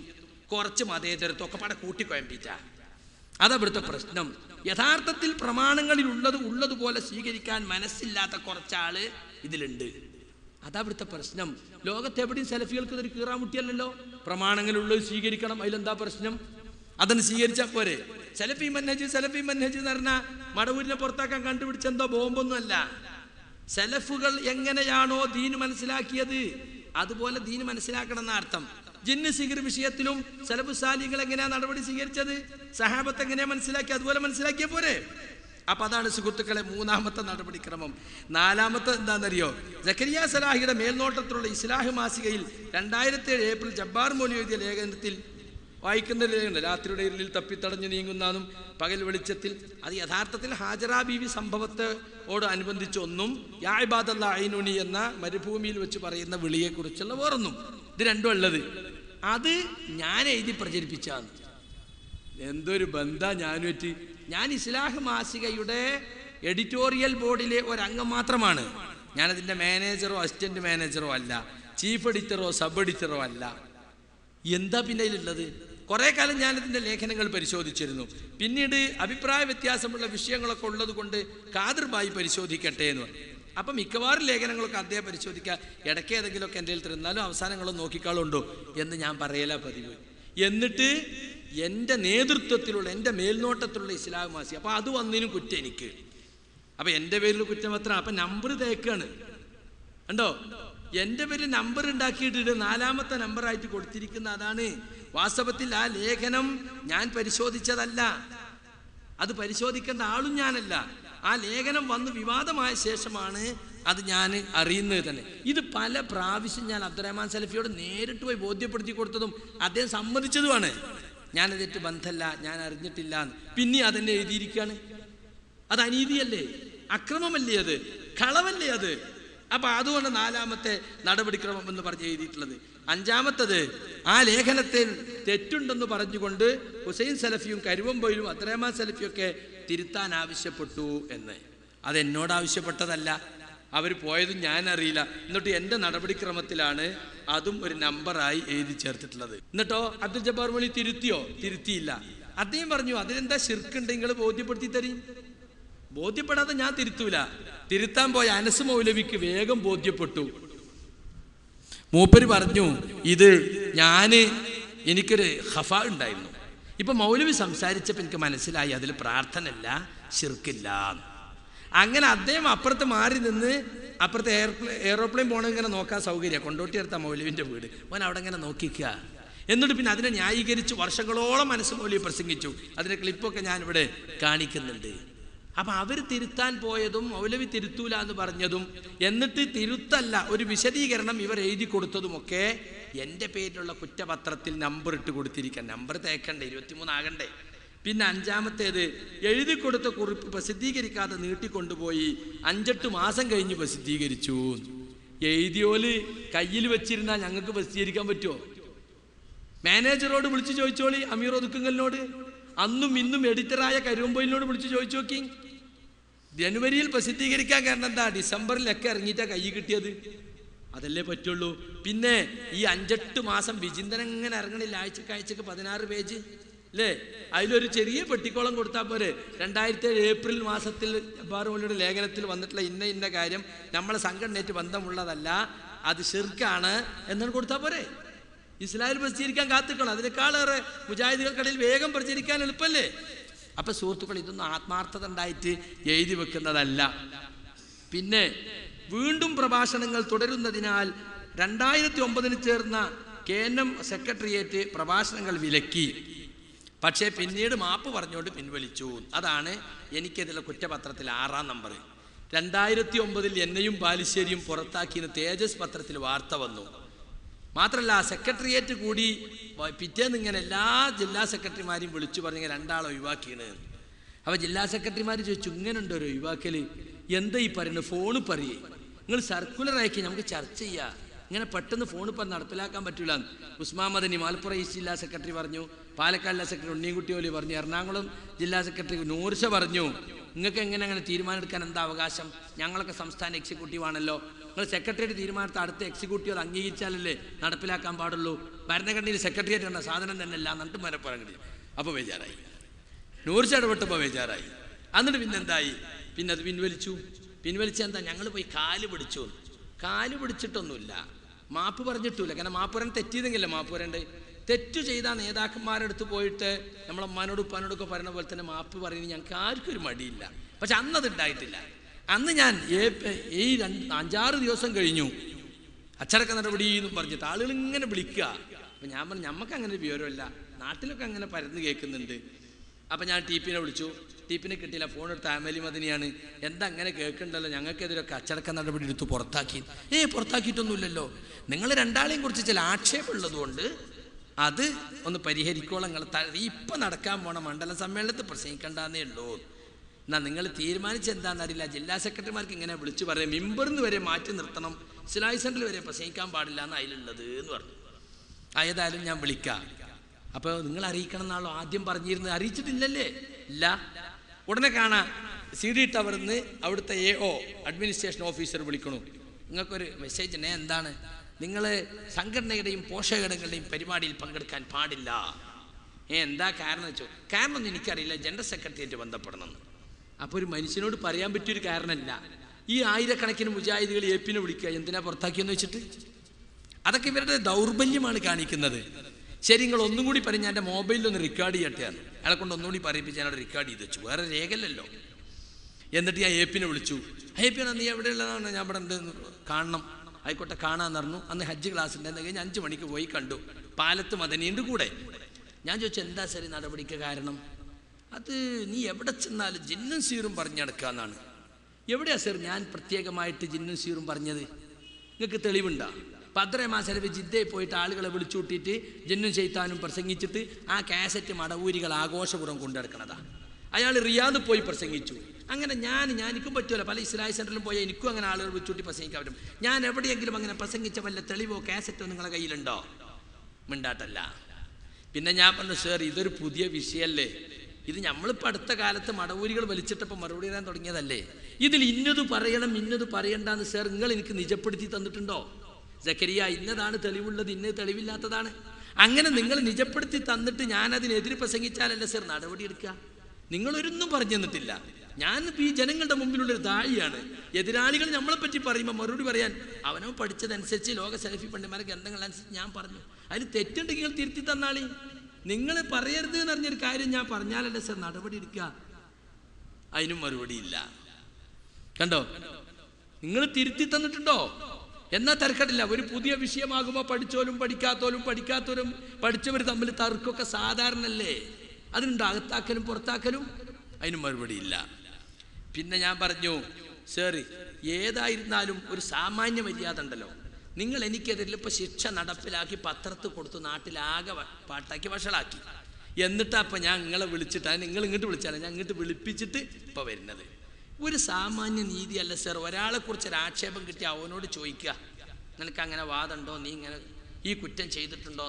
കുറച്ച് മതേതരത്വം ഒക്കെ പാടെ കൂട്ടിക്കൊയമ്പിച്ച അതവിടുത്തെ പ്രശ്നം. യഥാർത്ഥത്തിൽ പ്രമാണങ്ങളിൽ ഉള്ളതുപോലെ സ്വീകരിക്കാൻ മനസ്സില്ലാത്ത കുറച്ചാള് ഇതിലുണ്ട്. അതവിടുത്തെ പ്രശ്നം. ലോകത്തെവിടെയും സലഫികൾക്ക് ഇതൊരു കീറാമുട്ടിയല്ലോ. പ്രമാണങ്ങളുള്ളത് സ്വീകരിക്കണം, അതിലെന്താ പ്രശ്നം? അതന്നെ സ്വീകരിച്ചാൽ പോരെ. സലഫി മൻഹജ് എന്ന് പറഞ്ഞാൽ മടവൂരിനെ പുറത്താക്കാൻ കണ്ടുപിടിച്ചെന്തോ ബോംബൊന്നും അല്ല. സലഫുകൾ എങ്ങനെയാണോ ദീന് മനസ്സിലാക്കിയത് അതുപോലെ ദീന് മനസ്സിലാക്കണം എന്ന അർത്ഥം. ജിന്ന് സിഹർ വിഷയത്തിലും സലഫു സാലിഹ്കൾ എങ്ങനെയാ നടപടി സ്വീകരിച്ചത്, സഹാബത്ത് എങ്ങനെയാ മനസ്സിലാക്കി, അതുപോലെ മനസ്സിലാക്കിയ പോരെ. അപ്പൊ അതാണ് സുഹൃത്തുക്കളെ 3-ാമത്തെ നടപടിക്രമം. 4-ാമത്തെ എന്താണെന്നറിയോ? സക്കരിയ സലാഹിയുടെ മേൽനോട്ടത്തിലുള്ള ഇസ്ലാഹ് മാസികയിൽ 2007 ഏപ്രിൽ ജബ്ബാർ മൗലവി എഴുതിയ ലേഖനത്തിൽ വായിക്കുന്ന ലേഖനം, രാത്രിയുടെ ഇരുളിൽ തപ്പിത്തടഞ്ഞു നീങ്ങുന്നതും പകൽ വെളിച്ചത്തിൽ. അത് യഥാർത്ഥത്തിൽ ഹാജറ ബീവി സംഭവത്തോട് അനുബന്ധിച്ചൊന്നും യാ ഇബാദല്ലാ ഐനുനി എന്ന മരുഭൂമിയിൽ വെച്ച് പറയുന്ന വിളിയെക്കുറിച്ചുള്ള വേറൊന്നും. ഇത് രണ്ടും ഉള്ളത്. അത് ഞാൻ എഴുതി പ്രചരിപ്പിച്ചാണ്. എന്തൊരു ബന്ധാ ഞാനുമായിട്ട്. ഞാൻ ഇസ്ലാഹ് മാസികയുടെ എഡിറ്റോറിയൽ ബോർഡിലെ ഒരംഗം മാത്രമാണ്. ഞാനതിൻ്റെ മാനേജറോ അസിസ്റ്റന്റ് മാനേജറോ അല്ല, ചീഫ് എഡിറ്ററോ സബ് എഡിറ്ററോ അല്ല. എന്താ പിന്നെ ഇതിലുള്ളത്? കുറേ കാലം ഞാനതിൻ്റെ ലേഖനങ്ങൾ പരിശോധിച്ചിരുന്നു. പിന്നീട് അഭിപ്രായ വ്യത്യാസമുള്ള വിഷയങ്ങളൊക്കെ ഉള്ളത് കൊണ്ട് ഖാദിർ ഭായി പരിശോധിക്കട്ടെ എന്ന് പറഞ്ഞു. അപ്പം മിക്കവാറും ലേഖനങ്ങളൊക്കെ അദ്ദേഹം പരിശോധിക്കുക, ഇടയ്ക്ക് ഏതെങ്കിലുമൊക്കെ എൻ്റെ കയ്യിൽ തരുന്നാലും അവസാനങ്ങളും നോക്കിക്കാളുണ്ടോ എന്ന് ഞാൻ പറയല പതിവ്. എന്നിട്ട് എൻ്റെ നേതൃത്വത്തിലുള്ള എൻ്റെ മേൽനോട്ടത്തിലുള്ള ഇസ്ലാഹ് മാസിക, അപ്പം അത് വന്നതിനും കുറ്റം എനിക്ക്. അപ്പം എൻ്റെ പേരിൽ കുറ്റം എത്ര? അപ്പം നമ്പർ തേക്കാണ് കണ്ടോ. എൻ്റെ പേരിൽ നമ്പർ ഉണ്ടാക്കിയിട്ടിട്ട് 4ാമത്തെ നമ്പറായിട്ട് കൊടുത്തിരിക്കുന്ന അതാണ്. വാസ്തവത്തിൽ ആ ലേഖനം ഞാൻ പരിശോധിച്ചതല്ല, അത് പരിശോധിക്കേണ്ട ആളും ഞാനല്ല. ആ ലേഖനം വന്ന് വിവാദമായ ശേഷമാണ് അത് ഞാൻ അറിയുന്നത് തന്നെ. ഇത് പല പ്രാവശ്യം ഞാൻ അബ്ദുറഹ്മാൻ സലഫിയോട് നേരിട്ട് പോയി ബോധ്യപ്പെടുത്തി കൊടുത്തതും അദ്ദേഹം സമ്മതിച്ചതുമാണ്. ഞാനതിട്ട് ബന്ധമല്ല, ഞാൻ അറിഞ്ഞിട്ടില്ല. പിന്നെ അതെന്നെ എഴുതിയിരിക്കുകയാണ്. അത് അനീതിയല്ലേ, അക്രമമല്ലേ, അത് കളവല്ലേ അത്. അപ്പം അതുകൊണ്ട് 4ാമത്തെ നടപടിക്രമം എന്ന് പറഞ്ഞ് എഴുതിയിട്ടുള്ളത്. 5ാമത്തത് ആ ലേഖനത്തിൽ തെറ്റുണ്ടെന്ന് പറഞ്ഞുകൊണ്ട് ഹുസൈൻ സലഫിയും കരുവമ്പൊയിലും അബ്ദുറഹ്മാൻ സലഫിയൊക്കെ തിരുത്താൻ ആവശ്യപ്പെട്ടു എന്ന്. അതെന്നോട് ആവശ്യപ്പെട്ടതല്ല, അവർ പോയതും ഞാൻ അറിയില്ല. എന്നിട്ട് എൻ്റെ നടപടിക്രമത്തിലാണ് അതും ഒരു നമ്പറായി എഴുതി ചേർത്തിട്ടുള്ളത്. എന്നിട്ടോ അബ്ദുൽ ജബ്ബാർ മൊഴി തിരുത്തിയോ? തിരുത്തിയില്ല. അദ്ദേഹം പറഞ്ഞു അതിലെന്താ ശിർക്ക് നിങ്ങൾ ബോധ്യപ്പെടുത്തി തരും. ബോധ്യപ്പെടാതെ ഞാൻ തിരുത്തൂല. തിരുത്താൻ പോയ അനസ് മൗലവിക്ക് വേഗം ബോധ്യപ്പെട്ടു. മൂപ്പര് പറഞ്ഞു ഇത് എനിക്കൊരു ഖഫ ഉണ്ടായിരുന്നു. ഇപ്പം മൗലവി സംസാരിച്ചപ്പോൾ എനിക്ക് മനസ്സിലായി അതിൽ പ്രാർത്ഥനയില്ല, ശിർക്കില്ല. അങ്ങനെ അദ്ദേഹം അപ്പുറത്ത് മാറി നിന്ന് അപ്പുറത്തെ എയറോപ്ലെയിൻ പോകണം ഇങ്ങനെ നോക്കാൻ സൗകര്യം. കൊണ്ടോട്ടി അടുത്ത മൗലവിൻ്റെ വീട്, അവൻ അവിടെ ഇങ്ങനെ നോക്കിക്കുക. എന്നിട്ട് പിന്നെ അതിനെ ന്യായീകരിച്ച് വർഷങ്ങളോളം അനസ് മൗലവി പ്രസംഗിച്ചു. അതിൻ്റെ ക്ലിപ്പൊക്കെ ഞാനിവിടെ കാണിക്കുന്നുണ്ട്. അപ്പം അവർ തിരുത്താൻ പോയതും മൗലവി തിരുത്തൂല എന്ന് പറഞ്ഞതും എന്നിട്ട് തിരുത്തല്ല ഒരു വിശദീകരണം ഇവർ എഴുതി കൊടുത്തതുമൊക്കെ എൻ്റെ പേരിലുള്ള കുറ്റപത്രത്തിൽ നമ്പർ ഇട്ട് കൊടുത്തിരിക്കാൻ. നമ്പർ തേക്കണ്ടേ, 23 ആകണ്ടേ. പിന്നെ 5ാമത്തേത് എഴുതി കൊടുത്ത കുറിപ്പ് പ്രസിദ്ധീകരിക്കാതെ നീട്ടിക്കൊണ്ടുപോയി 5-8 മാസം കഴിഞ്ഞ് പ്രസിദ്ധീകരിച്ചു. എഴുതിയോല് കയ്യിൽ വെച്ചിരുന്നാൽ ഞങ്ങൾക്ക് പ്രസിദ്ധീകരിക്കാൻ പറ്റുമോ? മാനേജറോട് വിളിച്ചു ചോദിച്ചോളി, അമീർ ഒതുക്കുങ്ങലിനോട്. അന്നും ഇന്നും എഡിറ്ററായ കരുവമ്പൊയിലിനോട് വിളിച്ചു ചോദിച്ചു നോക്കി. ജനുവരിയിൽ പ്രസിദ്ധീകരിക്കാൻ കാരണം എന്താ? ഡിസംബറിലൊക്കെ ഇറങ്ങിയിട്ടാ കൈ കിട്ടിയത്. അതല്ലേ പറ്റുള്ളൂ. പിന്നെ ഈ 5-8 മാസം വിചിന്തനം ഇങ്ങനെ ഇറങ്ങണില്ല. ആഴ്ചക്ക് 16 പേജ് അല്ലേ? അതിലൊരു ചെറിയ പെട്ടിക്കോളം കൊടുത്താൽ പോരെ. 2007 ഏപ്രിൽ മാസത്തിൽ ജബ്ബാർ മൗലവിയുടെ ലേഖനത്തിൽ വന്നിട്ടുള്ള ഇന്ന കാര്യം നമ്മളെ സംഘടനയായിട്ട് ബന്ധമുള്ളതല്ല, അത് ശിർക്കാണ് എന്നാണ് കൊടുത്താൽ പോരെ. ഇസ്ലാമിൽ പ്രചരിക്കാൻ കാത്തിക്കണം. അതിനേക്കാളേറെ മുജാഹിദുകൾക്കിടയിൽ വേഗം പ്രചരിക്കാൻ എളുപ്പമല്ലേ? അപ്പം സുഹൃത്തുക്കൾ, ഇതൊന്നും ആത്മാർത്ഥത ഉണ്ടായിട്ട് എഴുതി വെക്കുന്നതല്ല. പിന്നെ വീണ്ടും പ്രഭാഷണങ്ങൾ തുടരുന്നതിനാൽ 2009 ചേർന്ന KNM സെക്രട്ടേറിയറ്റ് പ്രഭാഷണങ്ങൾ വിലക്കി. പക്ഷേ പിന്നീട് മാപ്പ് പറഞ്ഞുകൊണ്ട് പിൻവലിച്ചു. അതാണ് എനിക്കതിലെ കുറ്റപത്രത്തിൽ 6ാം നമ്പർ. 2009 എന്നെയും ബാലുശ്ശേരിയും പുറത്താക്കിയെന്ന് തേജസ് പത്രത്തിൽ വാർത്ത വന്നു. മാത്രമല്ല സെക്രട്ടേറിയറ്റ് കൂടി പിറ്റേന്ന് ഇങ്ങനെ എല്ലാ ജില്ലാ സെക്രട്ടറിമാരെയും വിളിച്ചു പറഞ്ഞ് 2 ആളെ ഒഴിവാക്കിയാണ്. അപ്പോൾ ജില്ലാ സെക്രട്ടറിമാർ ചോദിച്ചു, ഇങ്ങനെ ഉണ്ടോ ഒരു ഒഴിവാക്കൽ? എന്താ ഈ പറയുന്നത്? ഫോണ് പറയേ, നിങ്ങൾ സർക്കുലർ അയക്കി നമുക്ക് ചർച്ച ചെയ്യാം. ഇങ്ങനെ പെട്ടെന്ന് ഫോണ് പറഞ്ഞ് നടപ്പിലാക്കാൻ പറ്റൂല. ഉസ്മാൻ മദനി മലപ്പുറം ഈസ്റ്റ് ജില്ലാ സെക്രട്ടറി പറഞ്ഞു, പാലക്കാട് ജില്ലാ സെക്രട്ടറി ഉണ്ണിക്കുട്ടി ഓലി പറഞ്ഞു, എറണാകുളം ജില്ലാ സെക്രട്ടറി നൂർഷ പറഞ്ഞു, നിങ്ങൾക്ക് അങ്ങനെ തീരുമാനം എടുക്കാൻ എന്താ അവകാശം? ഞങ്ങളൊക്കെ സംസ്ഥാന എക്സിക്യൂട്ടീവ് ആണല്ലോ. നിങ്ങൾ സെക്രട്ടേറിയറ്റ് തീരുമാനത്തെ അടുത്ത എക്സിക്യൂട്ടീവ് അത് അംഗീകരിച്ചാലല്ലേ നടപ്പിലാക്കാൻ പാടുള്ളൂ. ഭരണഘടനയിൽ സെക്രട്ടേറിയറ്റ് എന്ന സാധനം തന്നെ അല്ല എന്നിട്ട് മരം പറഞ്ഞു. അപ്പോൾ ബേജാറായി, നൂർഷ ഇടപെട്ടപ്പോൾ ബേജാറായി. എന്നിട്ട് പിന്നെന്തായി? പിന്നെ അത് പിൻവലിച്ചെന്താ? ഞങ്ങൾ പോയി കാല് പിടിച്ചിട്ടൊന്നുമില്ല, മാപ്പ് പറഞ്ഞിട്ടില്ല. കാരണം മാപ്പ് പറയാൻ തെറ്റിയതെങ്കിലേ മാപ്പ് പറയണ്ടേ. തെറ്റു ചെയ്ത നേതാക്കന്മാരുടെ അടുത്ത് പോയിട്ട് നമ്മളമ്മമാനോടും ഉപ്പാനോടൊക്കെ പറയുന്ന പോലെ തന്നെ മാപ്പ് പറയുന്നത് ഞങ്ങൾക്ക് ആർക്കും ഒരു മടിയില്ല. പക്ഷെ അന്നത് ഉണ്ടായിട്ടില്ല. അന്ന് ഞാൻ ഈ 5-6 ദിവസം കഴിഞ്ഞു അച്ചടക്ക നടപടി എന്നും പറഞ്ഞിട്ട് ആളുകൾ ഇങ്ങനെ വിളിക്കുക. അപ്പം ഞാൻ പറഞ്ഞു, നമുക്ക് അങ്ങനെ ഒരു വിവരമില്ല, നാട്ടിലൊക്കെ അങ്ങനെ പരന്ന് കേൾക്കുന്നുണ്ട്. അപ്പം ഞാൻ ടീപ്പിനെ വിളിച്ചു. ടീപ്പിനെ കിട്ടിയില്ല. ഫോൺ എടുത്ത് അമലി മദനിയാണ്. എന്താ അങ്ങനെ കേൾക്കണ്ടല്ലോ, ഞങ്ങൾക്കെതിരൊക്കെ അച്ചടക്ക നടപടി എടുത്ത് പുറത്താക്കി. പുറത്താക്കിയിട്ടൊന്നുമില്ലല്ലോ. നിങ്ങൾ 2 ആളെയും കുറിച്ച് ചില ആക്ഷേപമുള്ളത് കൊണ്ട് അത് ഒന്ന് പരിഹരിക്കോളം നിങ്ങൾ ഇപ്പം നടക്കാൻ പോണ മണ്ഡല സമ്മേളനത്തിൽ പ്രസംഗിക്കണ്ടെന്നേ ഉള്ളൂ. എന്നാൽ നിങ്ങൾ തീരുമാനിച്ചെന്താണെന്നറിയില്ല. ജില്ലാ സെക്രട്ടറിമാർക്ക് ഇങ്ങനെ വിളിച്ചു പറയാം, മിമ്പറിന്ന് വരെ മാറ്റി നിർത്തണം, ഇസ്ലാഹി സെൻ്ററിൽ വരെ പ്രസംഗിക്കാൻ പാടില്ല എന്ന് അതിലുള്ളത് എന്ന് പറഞ്ഞു. ഏതായാലും ഞാൻ വിളിക്കാം. അപ്പോൾ നിങ്ങൾ അറിയിക്കണം എന്നാണല്ലോ ആദ്യം പറഞ്ഞിരുന്നത്. അറിയിച്ചിട്ടില്ലല്ലേ? ഇല്ല. ഉടനെ കാണാം CD ടവറിന്ന് അവിടുത്തെ AO അഡ്മിനിസ്ട്രേഷൻ ഓഫീസർ വിളിക്കണു, നിങ്ങൾക്കൊരു മെസ്സേജ് ഉണ്ട്. എന്താണ്? നിങ്ങൾ സംഘടനയുടെയും പോഷകങ്ങളുടെയും പരിപാടിയിൽ പങ്കെടുക്കാൻ പാടില്ല. എന്താ കാരണം വെച്ചോ? കാരണമൊന്നും എനിക്കറിയില്ല, ജനറൽ സെക്രട്ടറിയായിട്ട് ബന്ധപ്പെടണം. അപ്പോൾ ഒരു മനുഷ്യനോട് പറയാൻ പറ്റിയൊരു കാരണമല്ല. ഈ ആയിരക്കണക്കിന് മുജാഹിദുകൾ AP-നെ വിളിക്കുക, എന്തിനാ പുറത്താക്കിയെന്ന് വെച്ചിട്ട്. അതൊക്കെ ഇവരുടെ ദൗർബല്യമാണ് കാണിക്കുന്നത്. ശരി, നിങ്ങൾ ഒന്നും കൂടി പറയും, ഞാൻ എൻ്റെ മൊബൈലിലൊന്ന് റെക്കോർഡ് ചെയ്യട്ടെയാണ്. അയാളെ കൊണ്ട് ഒന്നുകൂടി പറയിപ്പിച്ച് ഞാനവിടെ റെക്കോർഡ് ചെയ്ത് വെച്ചു, വേറെ രേഖയില്ലല്ലോ. എന്നിട്ട് ഞാൻ AP-നെ വിളിച്ചു. AP-നെ നീ എവിടെയുള്ളതാണ്? ഞാൻ ഇവിടെ ഉണ്ട്, കാണണം. ആയിക്കോട്ടെ, കാണാമെന്ന് പറഞ്ഞു. അന്ന് ഹജ്ജ് ക്ലാസ് ഉണ്ടെന്ന് കഴിഞ്ഞ് 5 മണിക്ക് പോയി കണ്ടു. പാലത്ത് മദനിയുണ്ട് കൂടെ. ഞാൻ ചോദിച്ചു, എന്താ ശരി നടപടിക്ക് കാരണം? അത് നീ എവിടെ ചെന്നാലും ജിന്നും സീറും പറഞ്ഞെടുക്കാന്നാണ്. എവിടെയാ സർ ഞാൻ പ്രത്യേകമായിട്ട് ജിന്നും സീറും പറഞ്ഞത്? നിങ്ങൾക്ക് തെളിവുണ്ടോ? പദ്രമാസലവ് ജിദ്ദയിൽ പോയിട്ട് ആളുകളെ വിളിച്ചു കൂട്ടിയിട്ട് ജിന്നും ചെയ്ത്താനും പ്രസംഗിച്ചിട്ട് ആ കാസറ്റ് മടവൂരികൾ ആഘോഷപൂർവ്വം കൊണ്ടെടുക്കണതാണ്. അയാൾ റിയാദ് പോയി പ്രസംഗിച്ചു. അങ്ങനെ എനിക്കും പറ്റുമല്ലോ, പല ഇസ്ലാഹി സെൻ്ററിലും പോയാൽ എനിക്കും അങ്ങനെ ആളുകൾ വിളിച്ചുകൂട്ടി പ്രസംഗിക്കാൻ പറ്റും. ഞാൻ എവിടെയെങ്കിലും അങ്ങനെ പ്രസംഗിച്ച വല്ല തെളിവോ കാസറ്റോ നിങ്ങളുടെ കയ്യിലുണ്ടോ? മിണ്ടാട്ടല്ല. പിന്നെ ഞാൻ പറഞ്ഞു, സർ ഇതൊരു പുതിയ വിഷയമല്ലേ, ഇത് നമ്മളിപ്പോൾ അടുത്ത കാലത്ത് മടവൂരികൾ വലിച്ചിട്ടപ്പോൾ മറുപടി തരാൻ തുടങ്ങിയതല്ലേ. ഇതിൽ ഇന്നത് പറയണം ഇന്നത് പറയണ്ടെന്ന് സർ നിങ്ങൾ എനിക്ക് നിജപ്പെടുത്തി തന്നിട്ടുണ്ടോ? സക്കരിയ, ഇന്നതാണ് തെളിവുള്ളത്, ഇന്നത് തെളിവില്ലാത്തതാണ്. അങ്ങനെ നിങ്ങൾ നിജപ്പെടുത്തി തന്നിട്ട് ഞാനതിനെതിരെ പ്രസംഗിച്ചാലല്ലേ സർ നടപടിയെടുക്കുക? നിങ്ങളൊരൊന്നും പറഞ്ഞു തന്നിട്ടില്ല. ഞാൻ ഈ ജനങ്ങളുടെ മുമ്പിലുള്ളൊരു ദാഴിയാണ്. എതിരാളികൾ നമ്മളെപ്പറ്റി പറയുമ്പോൾ മറുപടി പറയാൻ അവനോ പഠിച്ചതനുസരിച്ച് ലോക സലഫി പണ്ഡിതന്മാരെ ഗ്രന്ഥങ്ങളനുസരിച്ച് ഞാൻ പറഞ്ഞു. അതിൽ തെറ്റുണ്ടെങ്കിൽ നിങ്ങൾ തിരുത്തി തന്നാളി. നിങ്ങൾ പറയരുത് എന്ന് പറഞ്ഞൊരു കാര്യം ഞാൻ പറഞ്ഞാലല്ലേ സർ നടപടി എടുക്കുക? അതിനും മറുപടിയില്ല. കണ്ടോ, നിങ്ങൾ തിരുത്തി തന്നിട്ടുണ്ടോ? എന്നാൽ തർക്കമില്ല. ഒരു പുതിയ വിഷയമാകുമ്പോൾ പഠിച്ചോലും പഠിക്കാത്തവരും പഠിച്ചവർ തമ്മിൽ തർക്കമൊക്കെ സാധാരണല്ലേ. അതിനുണ്ടോ അകത്താക്കലും പുറത്താക്കലും? അതിനും മറുപടിയില്ല. പിന്നെ ഞാൻ പറഞ്ഞു, സർ ഏതായിരുന്നാലും ഒരു സാമാന്യ മര്യാദ ഉണ്ടല്ലോ. നിങ്ങൾ എനിക്കെതിരിൽ ഇപ്പോൾ ശിക്ഷ നടപ്പിലാക്കി പത്രത്തിൽ കൊടുത്തു, നാട്ടിലാകെ പാട്ടാക്കി വഷളാക്കി. എന്നിട്ടാ അപ്പം ഞാൻ നിങ്ങളെ വിളിച്ചിട്ടാണ്, നിങ്ങൾ ഇങ്ങോട്ട് വിളിച്ചാണ് ഞാൻ ഇങ്ങോട്ട് വിളിപ്പിച്ചിട്ട് ഇപ്പോൾ വരുന്നത്. ഒരു സാമാന്യ നീതിയല്ല സർ. ഒരാളെക്കുറിച്ചൊരു ആക്ഷേപം കിട്ടി അവനോട് ചോദിക്കുക, നിനക്ക് അങ്ങനെ വാദമുണ്ടോ, നീ ഇങ്ങനെ ഈ കുറ്റം ചെയ്തിട്ടുണ്ടോ?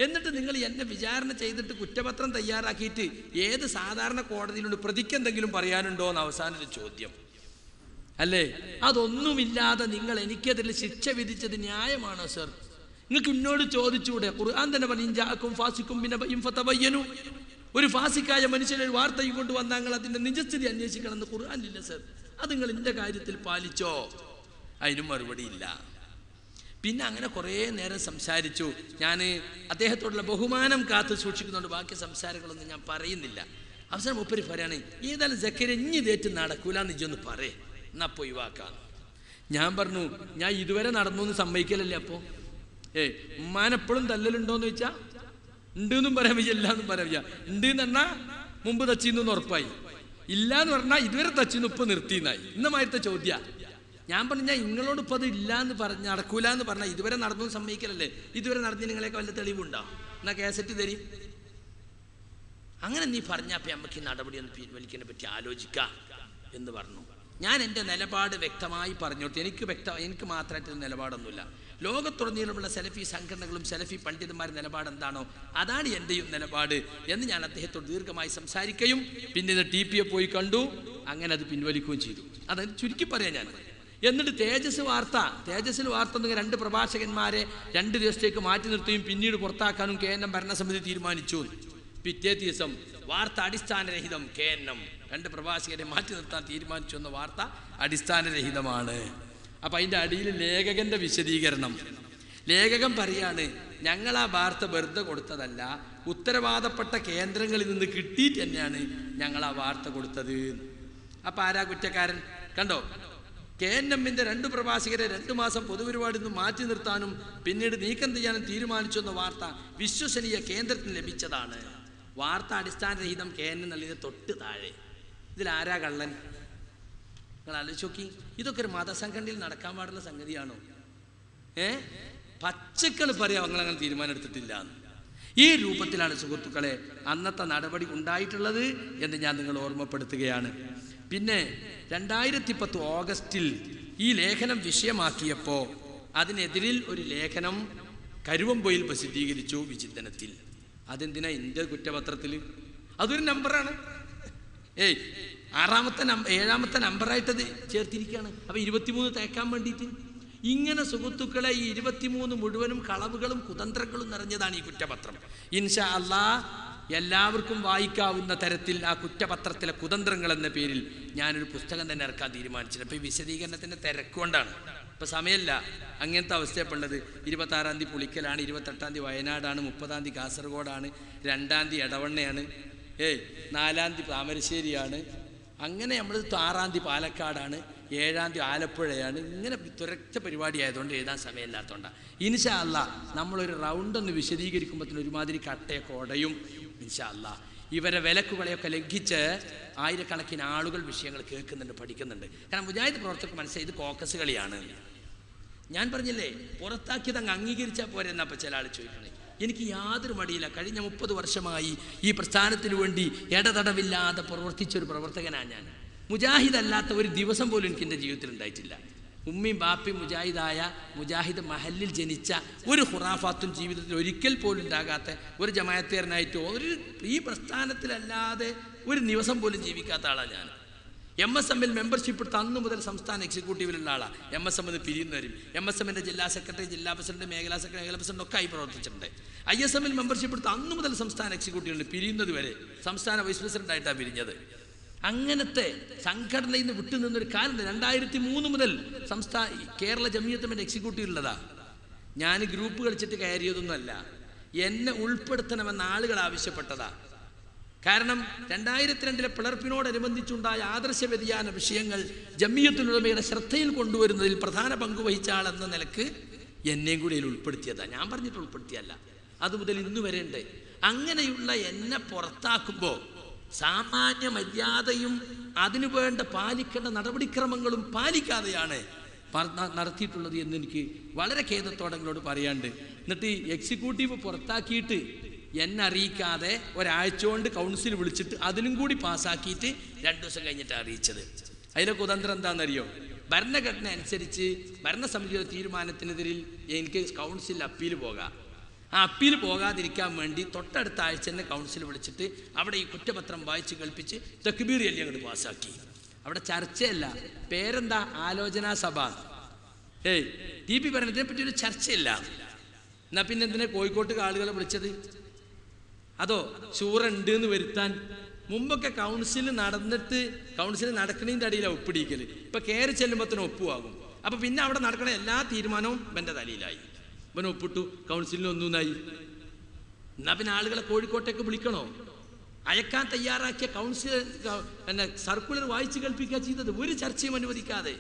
എന്നിട്ട് നിങ്ങൾ എന്നെ വിചാരണ ചെയ്തിട്ട് കുറ്റപത്രം തയ്യാറാക്കിയിട്ട് ഏത് സാധാരണ കോടതിയിലുണ്ട് പ്രതിക്ക് എന്തെങ്കിലും പറയാനുണ്ടോ എന്ന് അവസാനൊരു ചോദ്യം അല്ലേ? അതൊന്നുമില്ലാതെ നിങ്ങൾ എനിക്കെതിരിൽ ശിക്ഷ വിധിച്ചത് ന്യായമാണോ സർ? നിങ്ങൾക്ക് എന്നോട് ചോദിച്ചൂടെ? ഖുർആൻ തന്നെ പറഞ്ഞു, ഒരു ഫാസിക്കായ മനുഷ്യനൊരു വാർത്തയും കൊണ്ട് വന്നാൽ നിങ്ങൾ അതിൻ്റെ നിജസ്ഥിതി അന്വേഷിക്കണമെന്ന് ഖുർആനില്ല സർ. അത് നിങ്ങൾ എൻ്റെ കാര്യത്തിൽ പാലിച്ചോ? അതിനും മറുപടിയില്ല. പിന്നെ അങ്ങനെ കുറേ നേരം സംസാരിച്ചു. ഞാൻ അദ്ദേഹത്തോടുള്ള ബഹുമാനം കാത്തു സൂക്ഷിക്കുന്നുണ്ട്, ബാക്കി സംസാരങ്ങളൊന്നും ഞാൻ പറയുന്നില്ല. അവസാനം ഒപ്പരി പറയാണ്, ഏതായാലും സക്കരിയ ഇനി ഇതേറ്റ് നടക്കൂലെന്ന് ഇജൊന്ന് പറയേ, എന്നാ അപ്പോൾ ഒഴിവാക്കാം. ഞാൻ പറഞ്ഞു, ഞാൻ ഇതുവരെ നടന്നു എന്ന് സമ്മതിക്കലല്ലേ. അപ്പോൾ ഉമ്മാനെപ്പോഴും തല്ലലുണ്ടോയെന്ന് ചോദിച്ചാൽ ഉണ്ടെന്നും പറയാൻ വയ്യ, ഇല്ലാന്നും പറയാൻ വയ്യ. ഉണ്ട് എന്ന് പറഞ്ഞാൽ മുമ്പ് തച്ചിന്ന് ഉറപ്പായി, ഇല്ല എന്ന് പറഞ്ഞാൽ ഇതുവരെ തച്ചിന്ന് ഇപ്പം നിർത്തിയെന്നായി. ഇന്നമായിരത്തെ ചോദ്യ. ഞാൻ പറഞ്ഞു, ഞാൻ നിങ്ങളോട് ഇപ്പോൾ അത് ഇല്ല എന്ന് പറഞ്ഞ് നടക്കൂല എന്ന് പറഞ്ഞാൽ ഇതുവരെ നടന്നു സമ്മതിക്കലല്ലേ. ഇതുവരെ നടത്തി നിങ്ങളെയൊക്കെ വല്ല തെളിവുണ്ടോ? എന്നാൽ കാസറ്റ് തരും. അങ്ങനെ നീ പറഞ്ഞപ്പോൾ നമുക്ക് ഈ നടപടി ഒന്ന് പിൻവലിക്കുന്നതിനെ പറ്റി ആലോചിക്കാം എന്ന് പറഞ്ഞു. ഞാൻ എൻ്റെ നിലപാട് വ്യക്തമായി പറഞ്ഞു. എനിക്ക് മാത്രമായിട്ടൊരു നിലപാടൊന്നുമില്ല. ലോകത്തുടനീളമുള്ള സെലഫി സംഘടനകളും സെലഫി പണ്ഡിതന്മാരുടെ നിലപാട് എന്താണോ അതാണ് എൻ്റെയും നിലപാട് എന്ന് ഞാൻ അദ്ദേഹത്തോട് ദീർഘമായി സംസാരിക്കുകയും പിന്നെ TPയെ പോയി കണ്ടു. അങ്ങനെ അത് പിൻവലിക്കുകയും ചെയ്തു. അത് ചുരുക്കി പറയാം ഞാൻ. എന്നിട്ട് തേജസ്സിൽ വാർത്ത എന്നെങ്കിൽ 2 പ്രഭാഷകന്മാരെ 2 ദിവസത്തേക്ക് മാറ്റി നിർത്തുകയും പിന്നീട് പുറത്താക്കാനും KNM ഭരണസമിതി തീരുമാനിച്ചു. പിറ്റേ ദിവസം വാർത്ത അടിസ്ഥാനരഹിതം. KNM 2 പ്രഭാഷകരെ മാറ്റി നിർത്താൻ തീരുമാനിച്ചു എന്ന വാർത്ത അടിസ്ഥാനരഹിതമാണ്. അപ്പം അതിൻ്റെ അടിയിൽ ലേഖകൻ്റെ വിശദീകരണം. ലേഖകൻ പറയാണ്, ഞങ്ങൾ ആ വാർത്ത വെറുതെ കൊടുത്തതല്ല, ഉത്തരവാദപ്പെട്ട കേന്ദ്രങ്ങളിൽ നിന്ന് കിട്ടിയിട്ട് തന്നെയാണ് ഞങ്ങൾ ആ വാർത്ത കൊടുത്തത്. അപ്പം ആരാ കുറ്റക്കാരൻ? കണ്ടോ, KNMൻ്റെ 2 പ്രഭാഷകരെ 2 മാസം പൊതുപരിപാടിയിൽ നിന്ന് മാറ്റി നിർത്താനും പിന്നീട് നീക്കം ചെയ്യാനും തീരുമാനിച്ചു എന്ന വാർത്ത വിശ്വസനീയ കേന്ദ്രത്തിന് ലഭിച്ചതാണ്. വാർത്ത അടിസ്ഥാനരഹിതം KNM നൽകിയത് തൊട്ട് താഴെ. ഇതിലാരാ കള്ളൻ? നിങ്ങൾ ആലോചിച്ച് നോക്കി. ഇതൊക്കെ ഒരു മതസംഘടനയിൽ നടക്കാൻ പാടുള്ള സംഗതിയാണോ? പച്ചക്കൾ പറയാം ഞങ്ങളങ്ങനെ തീരുമാനം എടുത്തിട്ടില്ല. ഈ രൂപത്തിലാണ് സുഹൃത്തുക്കളെ അന്നത്തെ നടപടി ഉണ്ടായിട്ടുള്ളത് എന്ന് ഞാൻ നിങ്ങൾ ഓർമ്മപ്പെടുത്തുകയാണ്. പിന്നെ 2010 ഓഗസ്റ്റിൽ ഈ ലേഖനം വിഷയമാക്കിയപ്പോൾ അതിനെതിരിൽ ഒരു ലേഖനം കരുവമ്പൊയിൽ പ്രസിദ്ധീകരിച്ചു വിചിന്തനത്തിൽ. അതെന്തിനാ എൻ്റെ കുറ്റപത്രത്തിൽ? അതൊരു നമ്പറാണ്. ഏഴാമത്തെ നമ്പറായിട്ടത് ചേർത്തിരിക്കുകയാണ്. അപ്പോൾ 23 തേക്കാൻ വേണ്ടിയിട്ട്. ഇങ്ങനെ സുഹൃത്തുക്കളെ ഈ 23 മുഴുവനും കളവുകളും കുതന്ത്രങ്ങളും നിറഞ്ഞതാണ് ഈ കുറ്റപത്രം. ഇൻഷാ അല്ലാഹ് എല്ലാവർക്കും വായിക്കാവുന്ന തരത്തിൽ ആ കുറ്റപത്രത്തിലെ കുതന്ത്രങ്ങൾ എന്ന പേരിൽ ഞാനൊരു പുസ്തകം തന്നെ ഇറക്കാൻ തീരുമാനിച്ചിട്ടുണ്ട്. അപ്പോൾ ഈ വിശദീകരണത്തിൻ്റെ തിരക്കുകൊണ്ടാണ്, ഇപ്പം സമയമല്ല. അങ്ങനത്തെ അവസ്ഥയപ്പുള്ളത്. 26-ാം തീയതി പുളിക്കലാണ്, 28-ാം തീയതി വയനാടാണ്, 30-ാം തീയതി കാസർഗോഡാണ്, 2-ാം തീയതി എടവണ്ണയാണ്, 4-ാം തീയതി താമരശ്ശേരിയാണ്, അങ്ങനെ നമ്മൾ 6-ാം തീയതി പാലക്കാടാണ്, 7-ാം തീയതി ആലപ്പുഴയാണ്. ഇങ്ങനെ തുരച്ച പരിപാടി ആയതുകൊണ്ട് എഴുതാൻ സമയമില്ലാത്തതുകൊണ്ടാണ്. ഇൻഷാ അല്ലാഹ് നമ്മളൊരു റൗണ്ടൊന്ന് വിശദീകരിക്കുമ്പോഴത്തേന് ഒരുമാതിരി കട്ടയൊക്കെ ഉടയും. ഇൻഷാ അല്ലാഹ് ഇവരെ വിലക്കുകളെയൊക്കെ ലംഘിച്ച് ആയിരക്കണക്കിന് ആളുകൾ വിഷയങ്ങൾ കേൾക്കുന്നുണ്ട്, പഠിക്കുന്നുണ്ട്. കാരണം മുജാഹിദ് പ്രവർത്തകർക്ക് മനസ്സിലായി ഇത് കോക്കസ് കളിയാണ്. ഞാൻ പറഞ്ഞില്ലേ, പുറത്താക്കിയത് അങ്ങ് അംഗീകരിച്ചാൽ പോരെ എന്നപ്പോൾ ചില ആൾ ചോദിക്കണേ. എനിക്ക് യാതൊരു മടിയില്ല. കഴിഞ്ഞ 30 വർഷമായി ഈ പ്രസ്ഥാനത്തിന് വേണ്ടി ഇടതടവില്ലാതെ പ്രവർത്തിച്ചൊരു പ്രവർത്തകനാണ് ഞാൻ. മുജാഹിദ് അല്ലാത്ത ഒരു ദിവസം പോലും എനിക്ക് എൻ്റെ ജീവിതത്തിൽ ഉണ്ടായിട്ടില്ല. ഉമ്മയും ബാപ്പയും മുജാഹിദായ, മുജാഹിദ് മഹല്ലിൽ ജനിച്ച, ഒരു ഖുറാഫാത്തും ജീവിതത്തിൽ ഒരിക്കൽ പോലും ഉണ്ടാകാത്ത ഒരു ജമാഅത്തുകാരനായിട്ടോ ഈ പ്രസ്ഥാനത്തിലല്ലാതെ ഒരു ദിവസം പോലും ജീവിക്കാത്ത ആളാണ് ഞാൻ. MSMൽ മെമ്പർഷിപ്പ് എടുത്ത് അന്ന് മുതൽ സംസ്ഥാന എക്സിക്യൂട്ടീവിലുള്ള ആളാണ്. MSM പിരിയുന്നവരും MSMൻ്റെ ജില്ലാ സെക്രട്ടറി, ജില്ലാ പ്രസിഡന്റ്, മേഖലാ സെക്രട്ടറി, മേഖലാ പ്രസിഡന്റ് ഒക്കെ ആയി പ്രവർത്തിച്ചിട്ടുണ്ട്. ISMൽ മെമ്പർഷിപ്പ് എടുത്ത് അന്ന് മുതൽ സംസ്ഥാന എക്സിക്യൂട്ടീവിൽ പിരിയുന്നത് വരെ സംസ്ഥാന വൈസ് പ്രസിഡന്റായിട്ടാണ് പിരിഞ്ഞത്. അങ്ങനത്തെ സംഘടനയിൽ നിന്ന് വിട്ടുനിന്നൊരു കാലം 2003 മുതൽ കേരള ജമിയത്തുമിൻ്റെ എക്സിക്യൂട്ടീവിലുള്ളതാ. ഞാൻ ഗ്രൂപ്പ് കളിച്ചിട്ട് കയറിയതൊന്നുമല്ല, എന്നെ ഉൾപ്പെടുത്തണമെന്ന് ആളുകൾ ആവശ്യപ്പെട്ടതാ. കാരണം 2002 പിളർപ്പിനോടനുബന്ധിച്ചുണ്ടായ ആദർശ വ്യതിയാന വിഷയങ്ങൾ ജമിയത്തുൽ ശ്രദ്ധയിൽ കൊണ്ടുവരുന്നതിൽ പ്രധാന പങ്ക് വഹിച്ച ആളെന്ന നിലക്ക് എന്നെയും കൂടി അതിൽ ഉൾപ്പെടുത്തിയതാണ്. ഞാൻ പറഞ്ഞിട്ട് ഉൾപ്പെടുത്തിയല്ല, അതുമുതൽ ഇന്ന് വരെ ഉണ്ട്. അങ്ങനെയുള്ള എന്നെ പുറത്താക്കുമ്പോൾ സാമാന്യ മര്യാദയും അതിനു വേണ്ട പാലിക്കേണ്ട നടപടിക്രമങ്ങളും പാലിക്കാതെയാണ് നടത്തിയിട്ടുള്ളത് എന്ന് എനിക്ക് വളരെ ഖേദത്തോടെ നിങ്ങളോട് പറയാണ്ട്. എന്നിട്ട് എക്സിക്യൂട്ടീവ് പുറത്താക്കിയിട്ട് എന്നെ അറിയിക്കാതെ ഒരാഴ്ച കൊണ്ട് കൗൺസിൽ വിളിച്ചിട്ട് അതിനും കൂടി പാസ്സാക്കിയിട്ട് 2 ദിവസം കഴിഞ്ഞിട്ട് അറിയിച്ചത്. അതിലെ കുതന്ത്രം എന്താണെന്നറിയോ? ഭരണഘടന അനുസരിച്ച് ഭരണസമിതിയുടെ തീരുമാനത്തിനെതിരിൽ എനിക്ക് കൗൺസിലിൽ അപ്പീൽ പോകാം. ആ അപ്പീൽ പോകാതിരിക്കാൻ വേണ്ടി തൊട്ടടുത്ത ആഴ്ച തന്നെ കൗൺസിൽ വിളിച്ചിട്ട് അവിടെ ഈ കുറ്റപത്രം വായിച്ച് കേൾപ്പിച്ച് തക്ബീർ ചൊല്ലി അങ്ങോട്ട് പാസ്സാക്കി. അവിടെ ചർച്ചയല്ല, പേരെന്താ? ആലോചനാ സഭ. TP പറഞ്ഞതിനെ പറ്റി ഒരു ചർച്ചയില്ല. എന്നാൽ പിന്നെ എന്തിനാ കോഴിക്കോട്ട് ആളുകളെ വിളിച്ചത്? അതോ ശൂറ ഉണ്ട് എന്ന് വരുത്താൻ? മുമ്പൊക്കെ കൗൺസിൽ നടക്കണതിൻ്റെ അടിയിലാണ് ഒപ്പിടിക്കല്. ഇപ്പം കയറി ചെല്ലുമ്പോഴത്തേനും ഒപ്പുവാകും. അപ്പം പിന്നെ അവിടെ നടക്കണ എല്ലാ തീരുമാനവും എൻ്റെ തലയിലായി. ഇവൻ ഒപ്പിട്ടു, കൗൺസിലിന് ഒന്നുനായി. എന്നാൽ പിന്നെ ആളുകളെ കോഴിക്കോട്ടേക്ക് വിളിക്കണോ? അയക്കാൻ തയ്യാറാക്കിയ കൗൺസിൽ സർക്കുലർ വായിച്ച് കേൾപ്പിക്കുക ചെയ്തത്, ഒരു ചർച്ചയും അനുവദിക്കാതെ.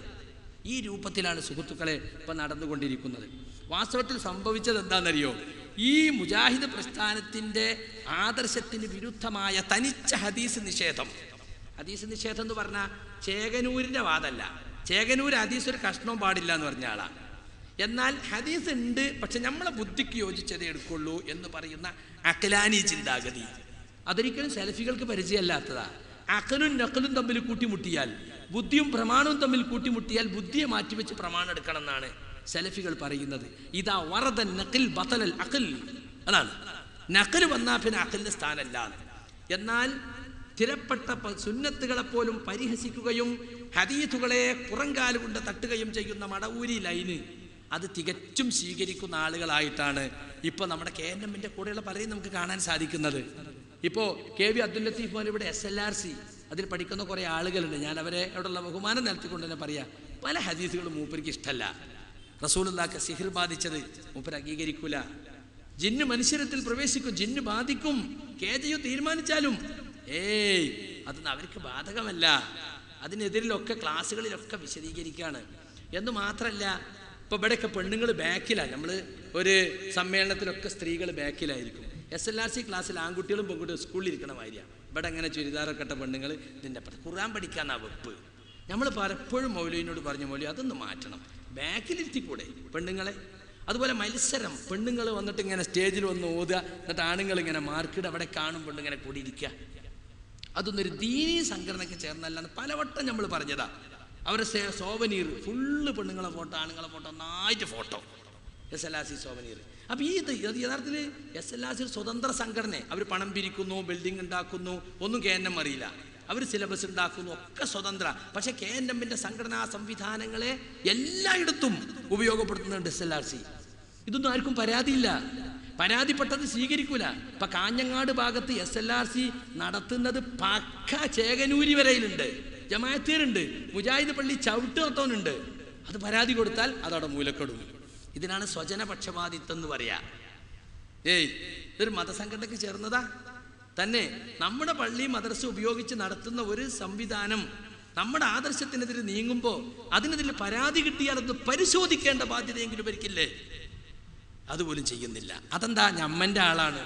ഈ രൂപത്തിലാണ് സുഹൃത്തുക്കളെ ഇപ്പം നടന്നുകൊണ്ടിരിക്കുന്നത്. വാസ്തവത്തിൽ സംഭവിച്ചത് എന്താണെന്നറിയോ? ഈ മുജാഹിദ് പ്രസ്ഥാനത്തിൻ്റെ ആദർശത്തിന് വിരുദ്ധമായ തനിച്ച ഹദീസ് നിഷേധം. ഹദീസ് നിഷേധം എന്ന് പറഞ്ഞാൽ ചേകനൂരിൻ്റെ വാദമല്ല. ചേകനൂർ ഹദീസ് ഒരു കഷ്ണവും പാടില്ല എന്ന് പറഞ്ഞ ആളാണ്. എന്നാൽ ഹദീസ് ഉണ്ട്, പക്ഷെ നമ്മളെ ബുദ്ധിക്ക് യോജിച്ചതേ എടുക്കുള്ളൂ എന്ന് പറയുന്ന അഖലാനി ചിന്താഗതി അതൊരിക്കലും സലഫികൾക്ക് പരിചയമല്ലാത്തതാ. അഖലും നഖലും തമ്മിൽ കൂട്ടിമുട്ടിയാൽ, ബുദ്ധിയും പ്രമാണവും തമ്മിൽ കൂട്ടിമുട്ടിയാൽ ബുദ്ധിയെ മാറ്റിവെച്ച് പ്രമാണം എടുക്കണം എന്നാണ് സലഫികൾ പറയുന്നത്. ഇതാ വറദൻ നഖിൽ ബതലൽ അഖൽ, അതാണ് നഖൽ വന്നാൽ പിന്നെ അഖലിന് സ്ഥാനമല്ല. എന്നാൽ സ്ഥിരപ്പെട്ട സുന്നത്തുകളെപ്പോലും പരിഹസിക്കുകയും ഹദീസുകളെ പുറങ്കാല് കൊണ്ട് തട്ടുകയും ചെയ്യുന്ന മടവൂരി ലൈന് അത് തികച്ചും സ്വീകരിക്കുന്ന ആളുകളായിട്ടാണ് ഇപ്പോൾ നമ്മുടെ KNMൻ്റെ കൂടെയുള്ള പലരെയും നമുക്ക് കാണാൻ സാധിക്കുന്നത്. ഇപ്പോൾ KV അബ്ദുൽ ലത്തീഫ് പോലെ ഇവിടെ SLRC അതിൽ പഠിക്കുന്ന കുറേ ആളുകളുണ്ട്. ഞാൻ അവരെ അവിടെയുള്ള ബഹുമാനം നിലത്തിക്കൊണ്ട് തന്നെ പറയാം. പല ഹദീസുകളും മൂപ്പർക്ക് ഇഷ്ടമല്ല. റസൂലുള്ളാഹിക്ക് സിഹിർ ബാധിച്ചത് മൂപ്പർ അംഗീകരിക്കൂല. ജിന്ന് മനുഷ്യരത്തിൽ പ്രവേശിക്കും, ജിന്ന് ബാധിക്കും, കേജയു തീരുമാനിച്ചാലും അതൊന്നും അവർക്ക് ബാധകമല്ല. അതിനെതിരിലൊക്കെ ക്ലാസ്സുകളിലൊക്കെ വിശദീകരിക്കുകയാണ്. എന്ന് മാത്രമല്ല, ഇപ്പോൾ ഇവിടെയൊക്കെ പെണ്ണുങ്ങൾ ബാക്കിലാണ്. നമ്മൾ ഒരു സമ്മേളനത്തിലൊക്കെ സ്ത്രീകൾ ബാക്കിലായിരിക്കും. SLRC ക്ലാസ്സിൽ ആൺകുട്ടികളും പെൺകുട്ടികളും സ്കൂളിൽ ഇരിക്കണ മാതിരിയാണ്. ഇവിടെ അങ്ങനെ ചുരിദാറൊക്കെ ഇട്ട പെണ്ണുങ്ങൾ ഇതിൻ്റെ ഖുർആൻ പഠിക്കാനാ വെപ്പ്. നമ്മൾ പലപ്പോഴും മൗലവിനോട് പറഞ്ഞു, മൗലവി അതൊന്ന് മാറ്റണം, ബാക്കിലിരുത്തിക്കൂടെ പെണ്ണുങ്ങളെ? അതുപോലെ മത്സരം, പെണ്ണുങ്ങൾ വന്നിട്ട് ഇങ്ങനെ സ്റ്റേജിൽ വന്ന് ഓതുക, എന്നിട്ട് ആണുങ്ങൾ ഇങ്ങനെ മാർക്കിട് അവിടെ കാണും, പെണ്ണിങ്ങനെ കൂടിയിരിക്കുക. അതൊന്നൊരു ദീനീ സംഘടനയ്ക്ക് ചേർന്നല്ലാന്ന് പലവട്ടം നമ്മൾ പറഞ്ഞതാ. അവരെ സോവനീർ ഫുള്ള് പെണ്ണുങ്ങളെ ഫോട്ടോ, ആണുങ്ങളെ ഫോട്ടോ, നന്നായിട്ട് ഫോട്ടോ, SLRC സോവനീർ. അപ്പോൾ യഥാർത്ഥത്തിൽ SLRC സ്വതന്ത്ര സംഘടന. അവർ പണം പിരിക്കുന്നു, ബിൽഡിംഗ് ഉണ്ടാക്കുന്നു, ഒന്നും KNM അറിയില്ല. അവർ സിലബസ് ഉണ്ടാക്കുന്നു, ഒക്കെ സ്വതന്ത്ര. പക്ഷെ KNMന്റെ സംഘടനാ സംവിധാനങ്ങളെ എല്ലായിടത്തും ഉപയോഗപ്പെടുത്തുന്നുണ്ട് SLRC. ഇതൊന്നും ആർക്കും പരാതിയില്ല. പരാതിപ്പെട്ടത് സ്വീകരിക്കൂല. ഇപ്പൊ കാഞ്ഞങ്ങാട് ഭാഗത്ത് SLRC നടത്തുന്നത് പക്ക ചേകനൂരി വരയിലുണ്ട്, ജമാഅത്തുകാരുണ്ട്, മുജാഹിദ് പള്ളി ചവിട്ട് നടത്തുന്നുണ്ട്. അത് പരാതി കൊടുത്താൽ അതവിടെ മൂലക്കെടും. ഇതിനാണ് സ്വജനപക്ഷപാതിത്വം എന്ന് പറയാ. ഇതൊരു മതസംഘടനയ്ക്ക് ചേർന്നതാ തന്നെ. നമ്മുടെ പള്ളി മദ്രസ ഉപയോഗിച്ച് നടത്തുന്ന ഒരു സംവിധാനം നമ്മുടെ ആദർശത്തിനെതിരെ നീങ്ങുമ്പോൾ അതിനെതിരെ പരാതി കിട്ടിയാൽ അത് പരിശോധിക്കേണ്ട ബാധ്യതയെങ്കിലും ഇവർക്കില്ലേ? അതുപോലും ചെയ്യുന്നില്ല. അതെന്താ? ഞമ്മൻ്റെ ആളാണ്.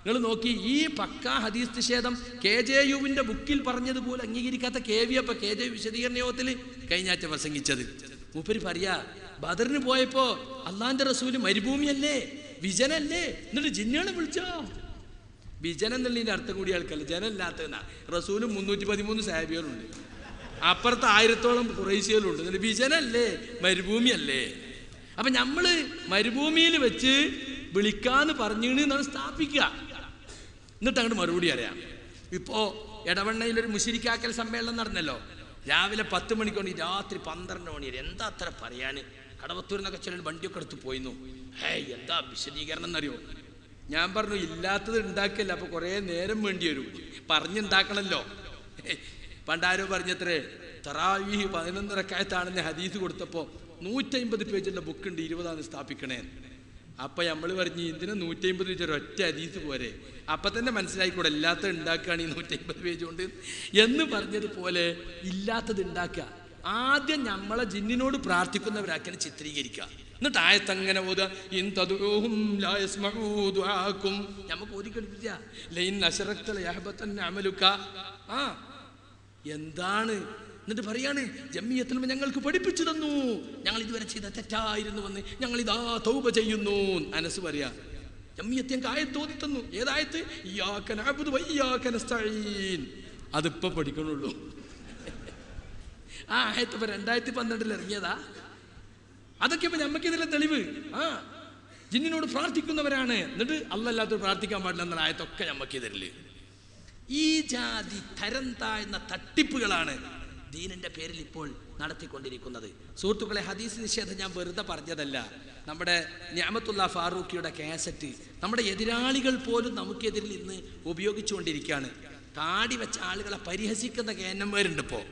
നിങ്ങൾ നോക്കി, ഈ പക്ക ഹദീസ് നിഷേധം KJUവിന്റെ ബുക്കിൽ പറഞ്ഞതുപോലെ അംഗീകരിക്കാത്ത KV KJ വിശദീകരണ യോഗത്തിൽ കഴിഞ്ഞാഴ്ച പ്രസംഗിച്ചത്. മൂപ്പര് പറയാ, ബദറിന് പോയപ്പോ അള്ളാന്റെ റസൂല് മരുഭൂമിയല്ലേ, വിജനല്ലേ, എന്നിട്ട് ജിന്നുകളെ വിളിച്ചോ. വിജനം എന്നുള്ളതിന്റെ അർത്ഥം കൂടി ആൾക്കല്ല, ജനമില്ലാത്തതെന്നാ. റസൂലും 313 സാഹിബികളുണ്ട്, അപ്പുറത്ത് 1000-ഓളം ഖുറൈശികളുണ്ട്. എന്നിട്ട് വിജനല്ലേ, മരുഭൂമിയല്ലേ. അപ്പൊ നമ്മള് മരുഭൂമിയിൽ വെച്ച് വിളിക്കാന്ന് പറഞ്ഞാണ് സ്ഥാപിക്കുക. എന്നിട്ട് അങ്ങോട്ട് മറുപടി അറിയാം. ഇപ്പോ എടവണ്ണയിലൊരു മുശിരിക്കാക്കൽ സമ്മേളനം നടന്നല്ലോ. രാവിലെ 10 മണിക്കൊണ്ട് രാത്രി 12 മണി വരെ. എന്താ അത്ര പറയാന്? കടവത്തൂരിന്നൊക്കെ ചില വണ്ടിയൊക്കെ എടുത്ത് പോയിരുന്നു. എന്താ വിശദീകരണം എന്നറിയോ? ഞാൻ പറഞ്ഞു, ഇല്ലാത്തത് ഉണ്ടാക്കല്ല, അപ്പൊ കുറെ നേരം വേണ്ടി വരും, പറഞ്ഞുണ്ടാക്കണല്ലോ. പണ്ടാരോ പറഞ്ഞത്രേ, തറാവീഹ് 11 റക്അത്താണെന്ന് ഹദീസ് കൊടുത്തപ്പോ 150 പേജുള്ള ബുക്കുണ്ട്, 20 സ്ഥാപിക്കണേ. അപ്പൊ നമ്മൾ പറഞ്ഞു, ഇതിന് 150 പേജ് ഒറ്റ ഹദീസ് പോരെ. അപ്പൊ തന്നെ മനസ്സിലായിക്കൂടെ ഇല്ലാത്തത് ഉണ്ടാക്കുകയാണ് ഈ 150 പേജ് കൊണ്ട് എന്ന് പറഞ്ഞതുപോലെ ഇല്ലാത്തത് ഉണ്ടാക്കുക. ആദ്യം നമ്മളെ ജിന്നിനോട് പ്രാർത്ഥിക്കുന്നവരാക്കിയാണ് ചിത്രീകരിക്കുക. എന്നിട്ട് ആയത്തങ്ങനെ ഓതുക, നമുക്ക് ഓതിക്കടിപ്പിച്ച എന്താണ്? എന്നിട്ട് പറയാണ്, ജമിയത്തുൽ ഉലമ ഞങ്ങൾക്ക് പഠിപ്പിച്ചു തന്നു, ഞങ്ങൾ ഇതുവരെ ചെയ്ത തെറ്റായിരുന്നു വന്ന് ഞങ്ങൾ ഇതാ തൗബ ചെയ്യുന്നു. അനസ് പറയാ, ജമിയത്ത് ഞങ്ങൾക്ക് ആയത്ത് ഓതി തന്നു. ഏതായത്ത്? ഇയ്യാക നഅ്ബുദു വ ഇയ്യാക നസ്തഈൻ. അതിപ്പോ പഠിക്കണുള്ളൂ. ആ ആയത്ത് ഇപ്പൊ 2012 ഇറങ്ങിയതാ. അതൊക്കെ ഇപ്പൊ നമുക്കിതിലെ തെളിവ്. ജിന്നിനോട് പ്രാർത്ഥിക്കുന്നവരാണ്, എന്നിട്ട് അല്ലാത്തവർ പ്രാർത്ഥിക്കാൻ പാടില്ല എന്നുള്ള ആയത്തൊക്കെ നമുക്ക് തരില്ല. ഈ ജാതി തരം താഴ്ന്ന തട്ടിപ്പുകളാണ് ദീനിന്റെ പേരിൽ ഇപ്പോൾ നടത്തിക്കൊണ്ടിരിക്കുന്നത്. സുഹൃത്തുക്കളെ, ഹദീസ് നിഷേധം ഞാൻ വെറുതെ പറഞ്ഞതല്ല. നമ്മുടെ നിഅമത്തുള്ള ഫാറൂഖിയുടെ കാസറ്റ് നമ്മുടെ എതിരാളികൾ പോലും നമുക്കെതിരിൽ ഇന്ന് ഉപയോഗിച്ചുകൊണ്ടിരിക്കുകയാണ്. താടി വെച്ച ആളുകളെ പരിഹസിക്കുന്ന കേന്നന്മാരുണ്ട്. ഇപ്പോൾ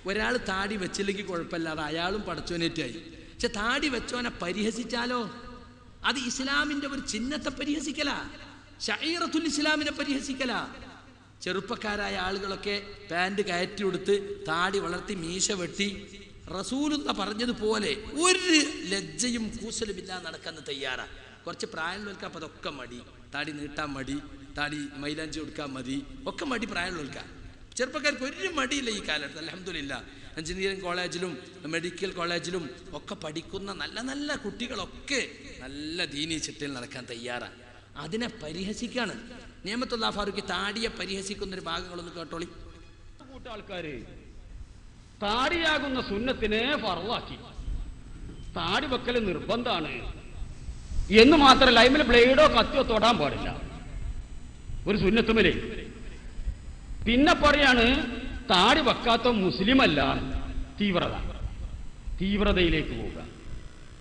ഒരാൾ താടി വെച്ചില്ലെങ്കിൽ കുഴപ്പമില്ലാതെ അയാളും പടച്ചോനേറ്റായി. പക്ഷെ താടി വെച്ചോനെ പരിഹസിച്ചാലോ അത് ഇസ്ലാമിന്റെ ഒരു ചിഹ്നത്തെ പരിഹസിക്കല, ശഈറത്തുൽ ഇസ്ലാമിനെ പരിഹസിക്കല. ചെറുപ്പക്കാരായ ആളുകളൊക്കെ പാൻറ് കയറ്റി കൊടുത്ത് താടി വളർത്തി മീശ വെട്ടി റസൂലുള്ള പറഞ്ഞതുപോലെ ഒരു ലജ്ജയും കൂസലുമില്ലാതെ നടക്കാൻ തയ്യാറാ. കുറച്ച് പ്രായമുള്ളവർക്ക് അപ്പം അതൊക്കെ മടി, താടി നീട്ടാൻ മടി, താടി മൈലാഞ്ചി കൊടുക്കാൻ മതി, ഒക്കെ മടി പ്രായമുള്ളവർക്ക്. ചെറുപ്പക്കാർക്ക് ഒരു മടിയില്ല ഈ കാലത്ത്. അൽഹംദുലില്ലാ, എഞ്ചിനീയറിംഗ് കോളേജിലും മെഡിക്കൽ കോളേജിലും ഒക്കെ പഠിക്കുന്ന നല്ല നല്ല കുട്ടികളൊക്കെ നല്ല ദീനീ ചിട്ടയിൽ നടക്കാൻ തയ്യാറാണ്. അതിനെ പരിഹസിക്കാണ്. നിഅമത്തുള്ള ഫാറൂഖി താടിയെ പരിഹസിക്കുന്നൊരു ഭാഗങ്ങളൊന്ന് കേട്ടോളി. ആൾക്കാര് താടിയാകുന്ന സുന്നത്തിനെ ഫർളാക്കി, താടി വെക്കല് നിർബന്ധമാണ് എന്ന് മാത്രമല്ല അതിൽ ബ്ലേഡോ കത്തിയോ തൊടാൻ പാടില്ല ഒരു സുന്നത്തുമല്ലേ. പിന്നെ പറയാണ് താടി വെക്കാത്ത മുസ്ലിം അല്ല. തീവ്രതയിലേക്ക് പോവുക.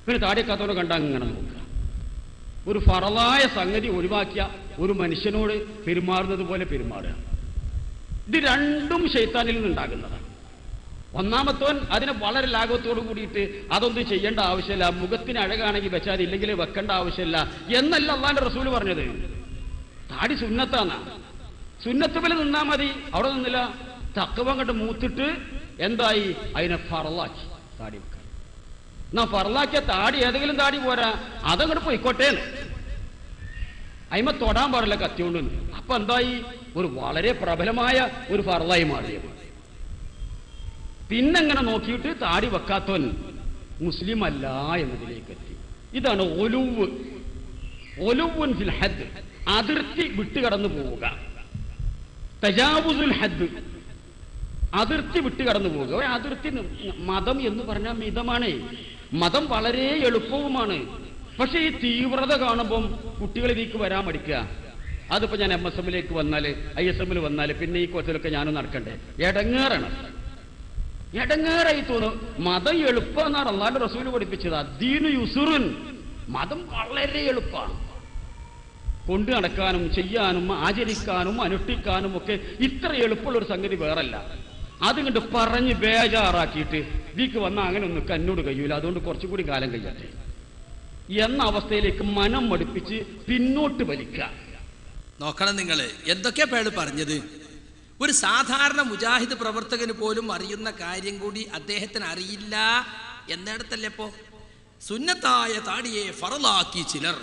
പിന്നെ താടി വെക്കാത്തവരെ കണ്ട അങ്ങനെ നോക്കുക. ഒരു ഫറളായ സംഗതി ഒഴിവാക്കിയ ഒരു മനുഷ്യനോട് പെരുമാറുന്നത് പോലെ പെരുമാറുക. ഇത് രണ്ടും ശൈത്താനിൽ നിന്നുണ്ടാകുന്നതാണ്. ഒന്നാമത്തവൻ അതിനെ വളരെ ലാഘവത്തോടു കൂടിയിട്ട് അതൊന്നും ചെയ്യേണ്ട ആവശ്യമില്ല, മുഖത്തിന് അഴകാണെങ്കിൽ വെച്ചാൽ ഇല്ലെങ്കിൽ വെക്കേണ്ട ആവശ്യമില്ല എന്നല്ല അള്ളാന്റെ റസൂല് പറഞ്ഞത്. താടി സുന്നത്താന്നാ, സുന്നത്ത് പോലെ നിന്നാ മതി. അവിടെ നിന്നില്ല, തക്കവം കണ്ട് മൂത്തിട്ട് എന്തായി അതിനെ ഫറളാക്കി താടി വെക്കാൻ. എന്നാ ഫറളാക്കിയ താടി ഏതെങ്കിലും താടി പോരാ, അതങ്ങോട്ട് പോയിക്കോട്ടേന്ന്. അയിമ തൊടാൻ പാടില്ല കത്തിയോണ്ട്. അപ്പൊ എന്തായി? ഒരു വളരെ പ്രബലമായ ഒരു ഫറളായി മാറിയത്. പിന്നെങ്ങനെ നോക്കിയിട്ട് താടി വെക്കാത്തവൻ മുസ്ലിം അല്ല എന്നതിലേക്ക് എത്തി. ഇതാണ് ഒലുവുൻ ഫിൽ ഹദ്, അതിർത്തി വിട്ടുകടന്നു പോവുക. തജാവുസുൽ ഹദ്, അതിർത്തി വിട്ടുകടന്നു പോവുക. ഒരു അതിർത്തി, മതം എന്ന് പറഞ്ഞാൽ മിതമാണ്, മതം വളരെ എളുപ്പവുമാണ്. പക്ഷെ ഈ തീവ്രത കാണുമ്പം കുട്ടികൾ ഇതിലേക്ക് വരാൻ മടിക്കുക. അതിപ്പോ ഞാൻ MSMലേക്ക് വന്നാല് ISM വന്നാല് പിന്നെ ഈ കോച്ചിലൊക്കെ ഞാനും നടക്കണ്ടേ? എടങ്ങേറാണ്, എടങ്ങേറായി തോന്നും. മതം എളുപ്പമെന്നാണ് അല്ലാഹുവിന്റെ റസൂൽ പഠിപ്പിച്ചത്. അദ്ദീനു യുസ്റുൻ, മതം വളരെ എളുപ്പമാണ്. കൊണ്ടു നടക്കാനും ചെയ്യാനും ആചരിക്കാനും അനുഷ്ഠിക്കാനും ഒക്കെ ഇത്ര എളുപ്പമുള്ളൊരു സംഗതി വേറല്ല. അതുകൊണ്ട് പറഞ്ഞ് ബേജാറാക്കിയിട്ട് ഇതിക്ക് വന്നാൽ അങ്ങനെ ഒന്നും എന്നോട് കഴിയൂല, അതുകൊണ്ട് കുറച്ചും കൂടി കാലം കഴിയട്ടെ എന്ന അവസ്ഥയിലേക്ക് മനം മടുപ്പിച്ച് പിന്നോട്ട് വലിക്കുക. നോക്കണം നിങ്ങൾ എന്തൊക്കെയാ പേര് പറഞ്ഞത്. ഒരു സാധാരണ മുജാഹിദ് പ്രവർത്തകന് പോലും അറിയുന്ന കാര്യം കൂടി അദ്ദേഹത്തിന് അറിയില്ല എന്നിടത്തല്ലേ ഇപ്പോ സുന്നത്തായ താടിയെ ഫറലാക്കി ചിലർ.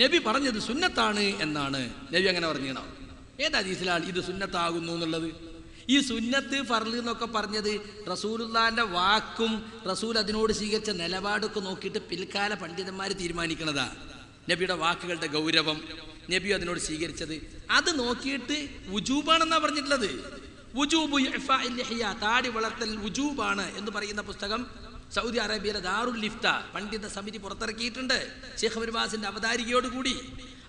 നബി പറഞ്ഞത് സുന്നത്താണ് എന്നാണ്. നബി അങ്ങനെ പറഞ്ഞോ? ഏത് ഹദീസിലാണ് ഇത് സുന്നത്താകുന്നു എന്നുള്ളത്? ഈ സുന്നത്ത് ഫർള് എന്നൊക്കെ പറഞ്ഞത് റസൂലുള്ളാന്റെ വാക്കും റസൂൽ അതിനോട് സ്വീകരിച്ച നിലപാടൊക്കെ നോക്കിയിട്ട് പിൽക്കാല പണ്ഡിതന്മാർ തീരുമാനിക്കണതാ. നബിയുടെ വാക്കുകളുടെ ഗൗരവം, നബി അതിനോട് സ്വീകരിച്ചത് അത് നോക്കിയിട്ട് വുജൂബാണെന്നാ പറഞ്ഞിട്ടുള്ളത്. വുജൂബു ഇഫാഇൽ ലിഹ്യ, താടി വളർത്തൽ വുജൂബാണ് എന്ന് പറയുന്ന പുസ്തകം സൗദി അറേബ്യയിലെ ദാറുൽ ഇഫ്ത പണ്ഡിത സമിതി പുറത്തിറക്കിയിട്ടുണ്ട്, ഷെയ്ഖ് ബിൻ അവതാരികയോടുകൂടി.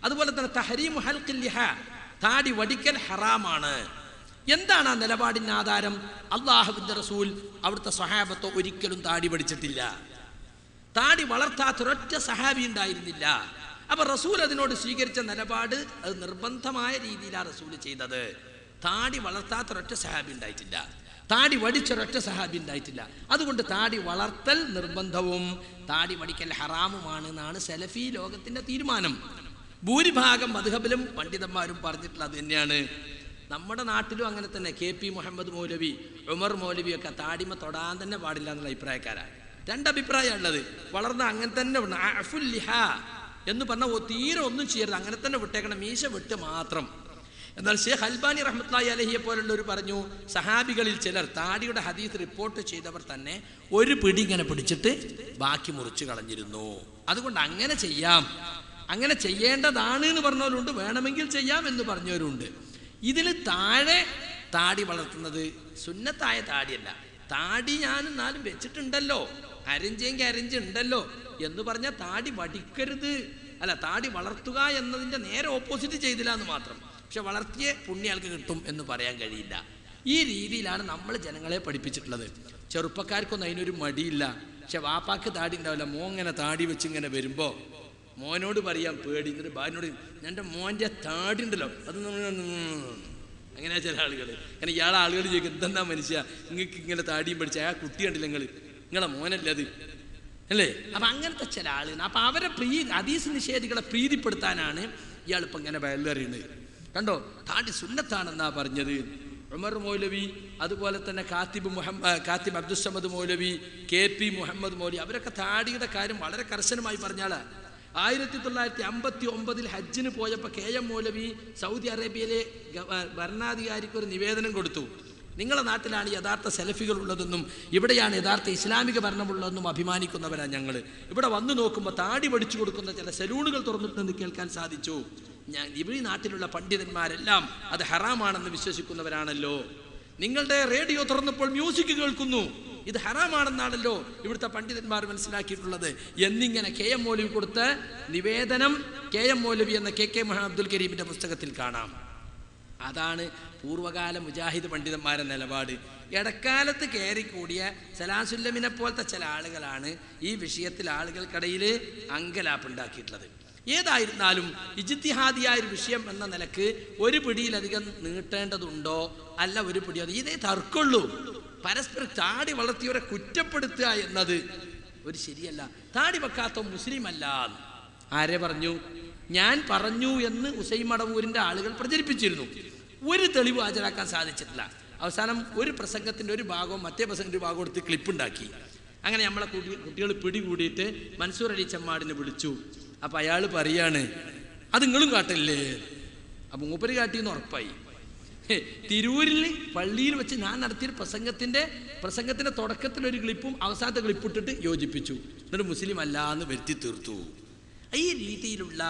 അതുപോലെ തന്നെ തഹരീമു ഹൽഖിൽ ലിഹ, താടി വടിക്കൽ ഹറാമാണ്. എന്താണ് ആ നിലപാടിന് ആധാരം? അല്ലാഹുവിന്റെ റസൂൽ അവിടുത്തെ സ്വഹാബത്തോ ഒരിക്കലും താടി പഠിച്ചിട്ടില്ല. താടി വളർത്താത്തൊരൊറ്റ സഹാബി ഉണ്ടായിരുന്നില്ല. അപ്പൊ റസൂൽ അതിനോട് സ്വീകരിച്ച നിലപാട് അത് നിർബന്ധമായ രീതിയിലാണ് റസൂൽ ചെയ്തത്. താടി വളർത്താത്തൊരൊറ്റ സഹാബി ഉണ്ടായിട്ടില്ല, താടി വടിച്ചൊരൊറ്റ സഹാബി ഉണ്ടായിട്ടില്ല. അതുകൊണ്ട് താടി വളർത്തൽ നിർബന്ധവും താടി വടിക്കൽ ഹറാമുമാണ് എന്നാണ് സലഫി ലോകത്തിന്റെ തീരുമാനം. ഭൂരിഭാഗം മദ്ഹബിലും പണ്ഡിതന്മാരും പറഞ്ഞിട്ടുള്ളത് തന്നെയാണ്. നമ്മുടെ നാട്ടിലും അങ്ങനെ തന്നെ. KP മുഹമ്മദ് മൗലവി, ഉമർ മൗലവി ഒക്കെ താടിമ തൊടാൻ തന്നെ പാടില്ല എന്നുള്ള അഭിപ്രായക്കാരാണ്. രണ്ടഭിപ്രായം ഉള്ളത്. വളർന്ന അങ്ങനെ തന്നെ അഫുൽ ലിഹ എന്ന് പറഞ്ഞാൽ തീരെ ഒന്നും ചെയ്യരുത്, അങ്ങനെ തന്നെ വിട്ടേക്കണം, മീശ വിട്ട് മാത്രം. എന്നാൽ ഷെയ്ഖ് അൽബാനി റഹ്മത്തുള്ളാഹി അലൈഹിയെ പോലുള്ളവർ പറഞ്ഞു, സഹാബികളിൽ ചിലർ താടിയുടെ ഹദീസ് റിപ്പോർട്ട് ചെയ്തവർ തന്നെ ഒരു പിടി ഇങ്ങനെ പിടിച്ചിട്ട് ബാക്കി മുറിച്ച് കളഞ്ഞിരുന്നു. അതുകൊണ്ട് അങ്ങനെ ചെയ്യാം, അങ്ങനെ ചെയ്യേണ്ടതാണ് എന്ന് പറഞ്ഞവരുണ്ട്, വേണമെങ്കിൽ ചെയ്യാം എന്ന് പറഞ്ഞവരുണ്ട്. ഇതിൽ താഴെ താടി വളർത്തുന്നത് സുന്നത്തായ താടിയല്ല. താടി ഞാൻ എന്നാലും വെച്ചിട്ടുണ്ടല്ലോ, അരഞ്ചെങ്കിൽ അരഞ്ച് ഉണ്ടല്ലോ എന്ന് പറഞ്ഞാൽ താടി വടിക്കരുത്, അല്ല താടി വളർത്തുക എന്നതിൻ്റെ നേരെ ഓപ്പോസിറ്റ് ചെയ്തില്ല എന്ന് മാത്രം. പക്ഷെ വളർത്തിയ പുണ്യാൾക്ക് കിട്ടും എന്ന് പറയാൻ കഴിയില്ല. ഈ രീതിയിലാണ് നമ്മൾ ജനങ്ങളെ പഠിപ്പിച്ചിട്ടുള്ളത്. ചെറുപ്പക്കാർക്കൊന്നും അതിനൊരു മടിയില്ല. പക്ഷെ വാപ്പാക്ക് താടി ഉണ്ടാവില്ല. മോങ്ങനെ താടി വെച്ച് ഇങ്ങനെ വരുമ്പോൾ മോനോട് പറയാൻ പേടി. എന്നിട്ട് ഭാര്യനോട് എൻ്റെ മോൻ്റെ താടി ഉണ്ടല്ലോ അത് അങ്ങനെ ചില ആളുകൾ. കാരണം ഇയാളെ ആളുകൾ ചോദിക്കും, എന്തെന്നാ മനുഷ്യ നിങ്ങൾക്ക് ഇങ്ങനെ താടിയും പഠിച്ച ആ കുട്ടി കണ്ടില്ല, നിങ്ങളെ മോനല്ലേ അത് അല്ലേ? അപ്പം അങ്ങനത്തെ ചില ആളുകൾ. അപ്പം അവരെ ഹദീസ് നിഷേധികളെ പ്രീതിപ്പെടുത്താനാണ് ഇയാളിപ്പോൾ ഇങ്ങനെ വയലറിയുന്നത്. കണ്ടോ, താടി സുന്നത്താണെന്നാ പറഞ്ഞത്. ഉമർ മൗലവി, അതുപോലെ തന്നെ കാത്തിബ് അബ്ദുസ്സമദ് മൗലവി, KP മുഹമ്മദ് മൗലവി, അവരൊക്കെ താടിയുടെ കാര്യം വളരെ കർശനമായി പറഞ്ഞാളാ. 1959 ഹജ്ജിന് പോയപ്പോൾ KM മൗലവി സൗദി അറേബ്യയിലെ ഭരണാധികാരിക്ക് ഒരു നിവേദനം കൊടുത്തു. നിങ്ങളുടെ നാട്ടിലാണ് യഥാർത്ഥ സെലഫികൾ ഉള്ളതെന്നും ഇവിടെയാണ് യഥാർത്ഥ ഇസ്ലാമിക ഭരണമുള്ളതെന്നും അഭിമാനിക്കുന്നവരാണ് ഞങ്ങൾ. ഇവിടെ വന്നു നോക്കുമ്പോൾ താടി പഠിച്ചു കൊടുക്കുന്ന ചില സലൂണുകൾ തുറന്നിട്ടെന്ന് കേൾക്കാൻ സാധിച്ചു. ഈ നാട്ടിലുള്ള പണ്ഡിതന്മാരെല്ലാം അത് ഹറാമാണെന്ന് വിശ്വസിക്കുന്നവരാണല്ലോ. നിങ്ങളുടെ റേഡിയോ തുറന്നപ്പോൾ മ്യൂസിക് കേൾക്കുന്നു, ഇത് ഹറാമാണെന്നാണല്ലോ ഇവിടുത്തെ പണ്ഡിതന്മാർ മനസ്സിലാക്കിയിട്ടുള്ളത് എന്നിങ്ങനെ KM മൗലവി കൊടുത്ത നിവേദനം KM മൗലവി എന്ന KK മുഹമ്മദ് അബ്ദുൽ കരീമിന്റെ പുസ്തകത്തിൽ കാണാം. അതാണ് പൂർവ്വകാല മുജാഹിദ് പണ്ഡിതന്മാരുടെ നിലപാട്. ഇടക്കാലത്ത് കയറിക്കൂടിയ സലാസുല്ലമിനെ പോലത്തെ ചില ആളുകളാണ് ഈ വിഷയത്തിൽ ആളുകൾക്കിടയിൽ അങ്കലാപ്പുണ്ടാക്കിയിട്ടുള്ളത്. ഏതായിരുന്നാലും ഇജ്തിഹാദിയായ ഒരു വിഷയം എന്ന നിലക്ക് ഒരു പിടിയിലധികം നീട്ടേണ്ടതുണ്ടോ അല്ല, ഒരു പിടി ഇതേ തർക്കമുള്ളൂ. പരസ്പരം താടി വളർത്തിയവരെ കുറ്റപ്പെടുത്തുക എന്നത് ഒരു ശരിയല്ല. താടി വെക്കാത്ത മുസ്ലിം അല്ല. ആരെ പറഞ്ഞു? ഞാൻ പറഞ്ഞു എന്ന് ഉസൈൻ മടവൂരിൻ്റെ ആളുകൾ പ്രചരിപ്പിച്ചിരുന്നു. ഒരു തെളിവ് ഹാജരാക്കാൻ സാധിച്ചിട്ടില്ല. അവസാനം ഒരു പ്രസംഗത്തിൻ്റെ ഒരു ഭാഗവും മറ്റേ പ്രസംഗത്തിൻ്റെ ഭാഗവും എടുത്ത് ക്ലിപ്പുണ്ടാക്കി. അങ്ങനെ നമ്മളെ കുട്ടികൾ പിടികൂടിയിട്ട് മൻസൂർ അലി ചെമ്മാടിനെ വിളിച്ചു. അപ്പം അയാൾ പറയാണ്, അത് നിങ്ങളും കാട്ടില്ലേ? അപ്പം മൂപ്പര് കാട്ടിയെന്ന് ഉറപ്പായി. തിരൂരിൽ പള്ളിയിൽ വെച്ച് ഞാൻ നടത്തിയ പ്രസംഗത്തിൻ്റെ തുടക്കത്തിൽ ഒരു ക്ലിപ്പും അവസാനത്തെ ക്ലിപ്പിട്ടിട്ട് യോജിപ്പിച്ചു. എന്നിട്ട് മുസ്ലിം അല്ല എന്ന് വരുത്തി തീർത്തു. ഈ രീതിയിലുള്ള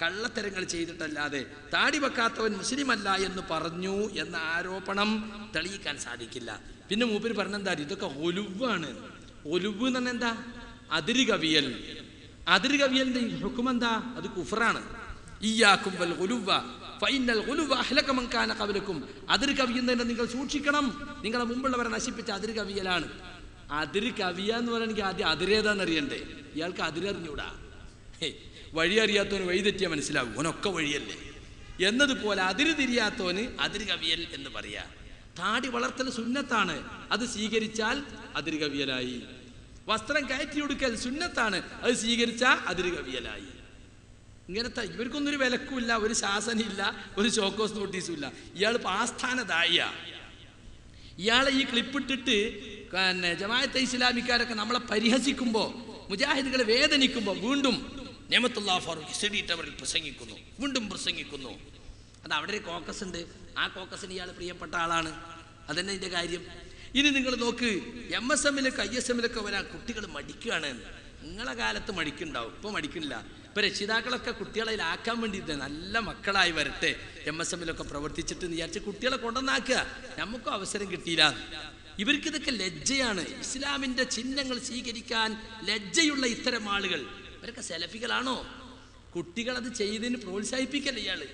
കള്ളത്തരങ്ങൾ ചെയ്തിട്ടല്ലാതെ താടി വെക്കാത്തവൻ മുസ്ലിം അല്ല എന്ന് പറഞ്ഞു എന്ന ആരോപണം തെളിയിക്കാൻ സാധിക്കില്ല. പിന്നെ മൂപ്പര് പറഞ്ഞെന്താ, ഇതൊക്കെ ഒലുവാണ്. ഒലുവ് എന്ന് പറഞ്ഞാൽ എന്താ? അതിര് കവിയൽ. അതിര് കവിയലിൻ്റെ ഹുക്കം എന്താ? അത് കുഫറാണ്. ഇയ്യാകും വൽ ഗുലുവ ഫഇന്നൽ ഗുലുവ അഹ്ലക മൻ കാന ഖബ്ലകും. അതിര് കവിയുന്നതിനെ നിങ്ങൾ സൂക്ഷിക്കണം, നിങ്ങളെ മുമ്പുള്ളവരെ നശിപ്പിച്ച അതിര് കവിയലാണ്. അതിര് കവിയാന്ന് പറയണമെങ്കിൽ ആദ്യം അതിരേതാന്ന് അറിയണ്ടേ. ഇയാൾക്ക് അതിരറിഞ്ഞൂടാ. വഴി അറിയാത്തവന് വഴി തെറ്റിയാൽ മനസ്സിലാവും, ഓനൊക്കെ വഴിയല്ലേ എന്നതുപോലെ അതിര് തിരിയാത്തവന് അതിര് കവിയൽ എന്ന് പറയാ. താടി വളർത്തൽ സുന്നത്താണ്, അത് സ്വീകരിച്ചാൽ അതിര് കവിയലായി. വസ്ത്രം കയറ്റിയൊടുക്കൽ സുന്നത്താണ്, അത് സ്വീകരിച്ചാൽ അതിര് കവിയലായി. ഇങ്ങനത്തെ ഇവർക്കൊന്നൊരു വിലക്കുമില്ല, ഒരു ശാസനയില്ല, ഒരു ഷോക്കോസ് നോട്ടീസും ഇല്ല. ഇയാൾ ആസ്ഥാനതായ ഇയാളെ ഈ ക്ലിപ്പിട്ടിട്ട് ജമാഅത്തെ ഇസ്ലാമിക്കാരൊക്കെ നമ്മളെ പരിഹസിക്കുമ്പോൾ, മുജാഹിദുകളെ വേദനിക്കുമ്പോൾ വീണ്ടും നിഅമത്തുല്ലാഹി ഫാറൂഖി സെഡിറ്റവറിൽ പ്രസംഗിക്കുന്നു, വീണ്ടും പ്രസംഗിക്കുന്നു. അത് അവിടെ ഒരു കോക്കസ് ഉണ്ട്, ആ കോക്കസിന് ഇയാൾ പ്രിയപ്പെട്ട ആളാണ്. അതന്നെ ഇതിൻ്റെ കാര്യം. ഇനി നിങ്ങൾ നോക്ക്, MSMലൊക്കെ ISMലൊക്കെ വരാൻ കുട്ടികൾ മടിക്കുകയാണ്. നിങ്ങളെ കാലത്ത് മടിക്കുന്നുണ്ടാവും, ഇപ്പോൾ മടിക്കുന്നില്ല. ഇപ്പം രക്ഷിതാക്കളൊക്കെ കുട്ടികളെ ആക്കാൻ വേണ്ടിയിട്ട് നല്ല മക്കളായി വരട്ടെ, MSMലൊക്കെ പ്രവർത്തിച്ചിട്ട് വിചാരിച്ച് കുട്ടികളെ കൊണ്ടുവന്നാക്കുക. നമുക്കും അവസരം കിട്ടിയില്ല. ഇവർക്കിതൊക്കെ ലജ്ജയാണ്. ഇസ്ലാമിൻ്റെ ചിഹ്നങ്ങൾ സ്വീകരിക്കാൻ ലജ്ജയുള്ള ഇത്തരം ആളുകൾ ഇവരൊക്കെ സെലഫികളാണോ? കുട്ടികളത് ചെയ്തതിന് പ്രോത്സാഹിപ്പിക്കല്ലേ ഇയാള്.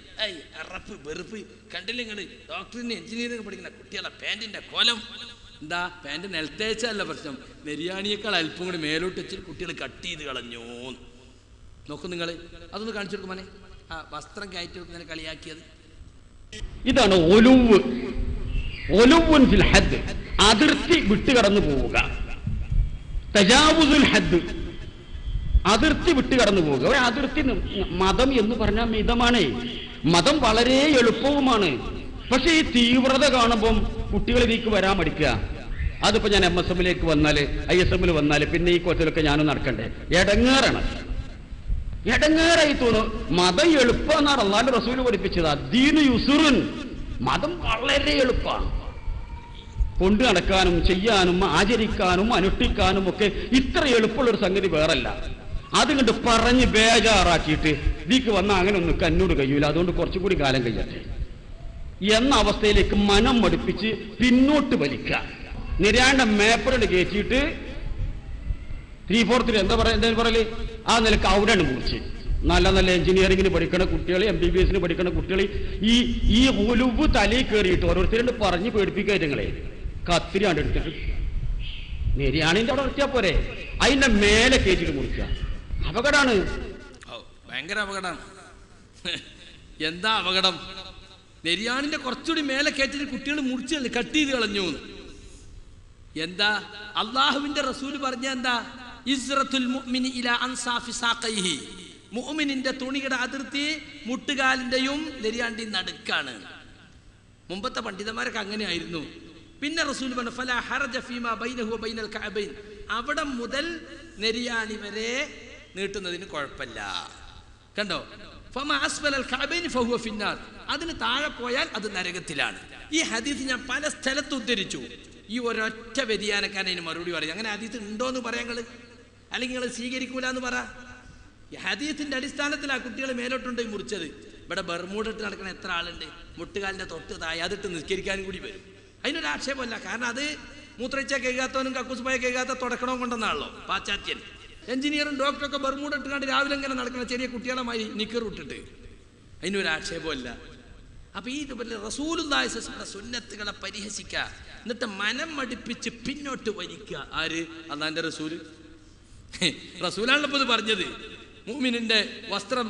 അറപ്പ് വെറുപ്പ് കണ്ടില്ല നിങ്ങൾ. ഡോക്ടറിന് എഞ്ചിനീയറിംഗ് പഠിക്കുന്ന കുട്ടികളെ പാൻറ്റിൻ്റെ കോലം എന്താ? പാൻറ്റ് നിലത്തേച്ചല്ല പ്രശ്നം, നെരിയാണിയേക്കാൾ അല്പം കൂടി മേലോട്ട് വെച്ചിട്ട് കുട്ടികൾ കട്ട് ചെയ്ത് കളഞ്ഞു. നോക്കും നിങ്ങൾ, അതൊന്ന് കാണിച്ചു കൊടുക്കുമോനെ. ആ വസ്ത്രം കയറ്റി കൊടുക്കുന്നതിനെ കളിയാക്കിയത് ഇതാണ് ഒലുവ്. ഒലുവുൻ ഫിൽ ഹദ്, അതിർത്തി വിട്ടുകടന്നു പോവുക. തജാവുസുൽ ഹദ്, അതിർത്തി വിട്ടുകടന്നു പോവുക. ഒരു അതിർത്തി. മതം എന്ന് പറഞ്ഞാൽ മിതമാണ്, മതം വളരെ എളുപ്പവുമാണ്. പക്ഷെ ഈ തീവ്രത കാണുമ്പം കുട്ടികൾ ഇതിലേക്ക് വരാൻ മടിക്കുക. അതിപ്പോ ഞാൻ MSMലേക്ക് വന്നാല് ISMൽ വന്നാല് പിന്നെ ഈ കോച്ചിലൊക്കെ ഞാനും നടക്കണ്ടേ? എടങ്ങേറാണ്, എടങ്ങേറായി തോന്നും. മതം എളുപ്പമെന്നാണ് അല്ലാഹുവിന്റെ റസൂല് പഠിപ്പിച്ചത്. അദ്ദീനു യുസ്റുൻ, മതം വളരെ എളുപ്പമാണ്. കൊണ്ടു നടക്കാനും ചെയ്യാനും ആചരിക്കാനും അനുഷ്ഠിക്കാനും ഒക്കെ ഇത്ര എളുപ്പമുള്ളൊരു സംഗതി വേറല്ല. അതുകൊണ്ട് പറഞ്ഞ് ബേജാറാക്കിയിട്ട് ഇതിക്ക് വന്നാൽ അങ്ങനെ ഒന്നും എന്നോട് കഴിയൂല, അതുകൊണ്ട് കുറച്ചും കൂടി കാലം കഴിയട്ടെ എന്ന അവസ്ഥയിലേക്ക് മനം മടുപ്പിച്ച് പിന്നോട്ട് വലിക്കുക. നിരാണ്ട മേപ്പറോട് കയറ്റിയിട്ട് 3/4 എന്താ പറയല്, ആ നിലക്ക് അവിടെയാണ് മുറിച്ച്. നല്ല നല്ല എഞ്ചിനീയറിംഗിന് പഠിക്കണ കുട്ടികൾ, MBBSന് പഠിക്കണ കുട്ടികൾ ഈ ഒലുവ് തലയിൽ കയറിയിട്ട് ഓരോരുത്തരോട് പറഞ്ഞ് പേടിപ്പിക്കുക. നിങ്ങളെ കത്തിരി കണ്ടെടുത്തിട്ട് നെരിയാണിന്റെ അവിടെ നിർത്തിയാൽ പോരെ, അതിന്റെ മേലെ കയറ്റിട്ട് മുറിക്കുക. അപകടമാണ്, ഭയങ്കര അപകടമാണ്. എന്താ അപകടം? നെരിയാണിന്റെ കുറച്ചുകൂടി മേലെ കയറ്റിട്ട് കുട്ടികൾ മുറിച്ച് കട്ട് ചെയ്ത് കളഞ്ഞു. എന്താ അള്ളാഹുവിന്റെ റസൂല് പറഞ്ഞ എന്താ? ഇസ്റത്തുൽ മുഅ്മിനി ഇലാ അൻസാഫി സാഖൈഹി, മുഅ്മിനിന്റെ തുണിയുടെ അതിർത്തി മുട്ടുകാലിന്റെയും നെരിയാണ്ടിയും നടുക്കാണ്. മുമ്പത്തെ പണ്ഡിതന്മാരൊക്കെ അങ്ങനെയായിരുന്നു. പിന്നെ റസൂൽ പറഞ്ഞു ഫലാ ഹറജ ഫീമാ ബൈനഹു വബൈനൽ കഅബൈൻ, അവിടെ മുതൽ നെരിയാണി വരെ നീട്ടുന്നതിന് കുഴപ്പമില്ല. കണ്ടോ? ഫമാ അസ്ഫലൽ കഅബൈൻ ഫഹുവ ഫിന്നാർ, അതിന് താഴെ പോയാൽ അത് നരകത്തിലാണ്. ഈ ഹദീസ് ഞാൻ പല സ്ഥലത്ത് ഉദ്ധരിച്ചു. ഈ ഒരൊറ്റ വ്യതിയാനക്കാരൻ അതിന് മറുപടി പറയും. അങ്ങനെ ഹദീസ് ഉണ്ടോ എന്ന് പറയാം നിങ്ങൾ, അല്ലെങ്കിൽ നിങ്ങൾ സ്വീകരിക്കൂല എന്ന് പറ. ഈ ഹദീസിന്റെ അടിസ്ഥാനത്തിൽ ആ കുട്ടികൾ മേലോട്ടുണ്ട് മുറിച്ചത്. ഇവിടെ ബർമൂഡിട്ട് നടക്കുന്ന എത്ര ആളുണ്ട്? മുട്ടുകാലിന്റെ തൊട്ട് താഴെ അതിട്ട് നിസ്കരിക്കാനും കൂടി വരും. അതിനൊരു ആക്ഷേപമല്ല, കാരണം അത് മൂത്രയിച്ച കേൾക്കാത്തവനും കക്കൂസ് പോയ കേൾക്കാത്ത തുടക്കണവും കൊണ്ടെന്നാണല്ലോ പാശ്ചാത്യൻ. എഞ്ചിനീയറും ഡോക്ടറൊക്കെ ബർമൂഡ് ഇട്ടുകൊണ്ട് രാവിലെ ഇങ്ങനെ നടക്കുന്ന ചെറിയ കുട്ടികളുമായി നിക്കർ ഇട്ടിട്ട്, അതിനൊരു ആക്ഷേപമല്ല. അപ്പൊ ഈ റസൂലുള്ളാഹി സ്വല്ലല്ലാഹു അലൈഹി വസല്ലം സുന്നത്തുകളെ പരിഹസിക്കുക, എന്നിട്ട് മനം മടിപ്പിച്ച് പിന്നോട്ട് വലിക്കുക. ആര്? അല്ലാഹുവിന്റെ റസൂല്. റസൂലാണല്ലോ ഇത് പറഞ്ഞത്. മുഅ്മിനിന്റെ വസ്ത്രം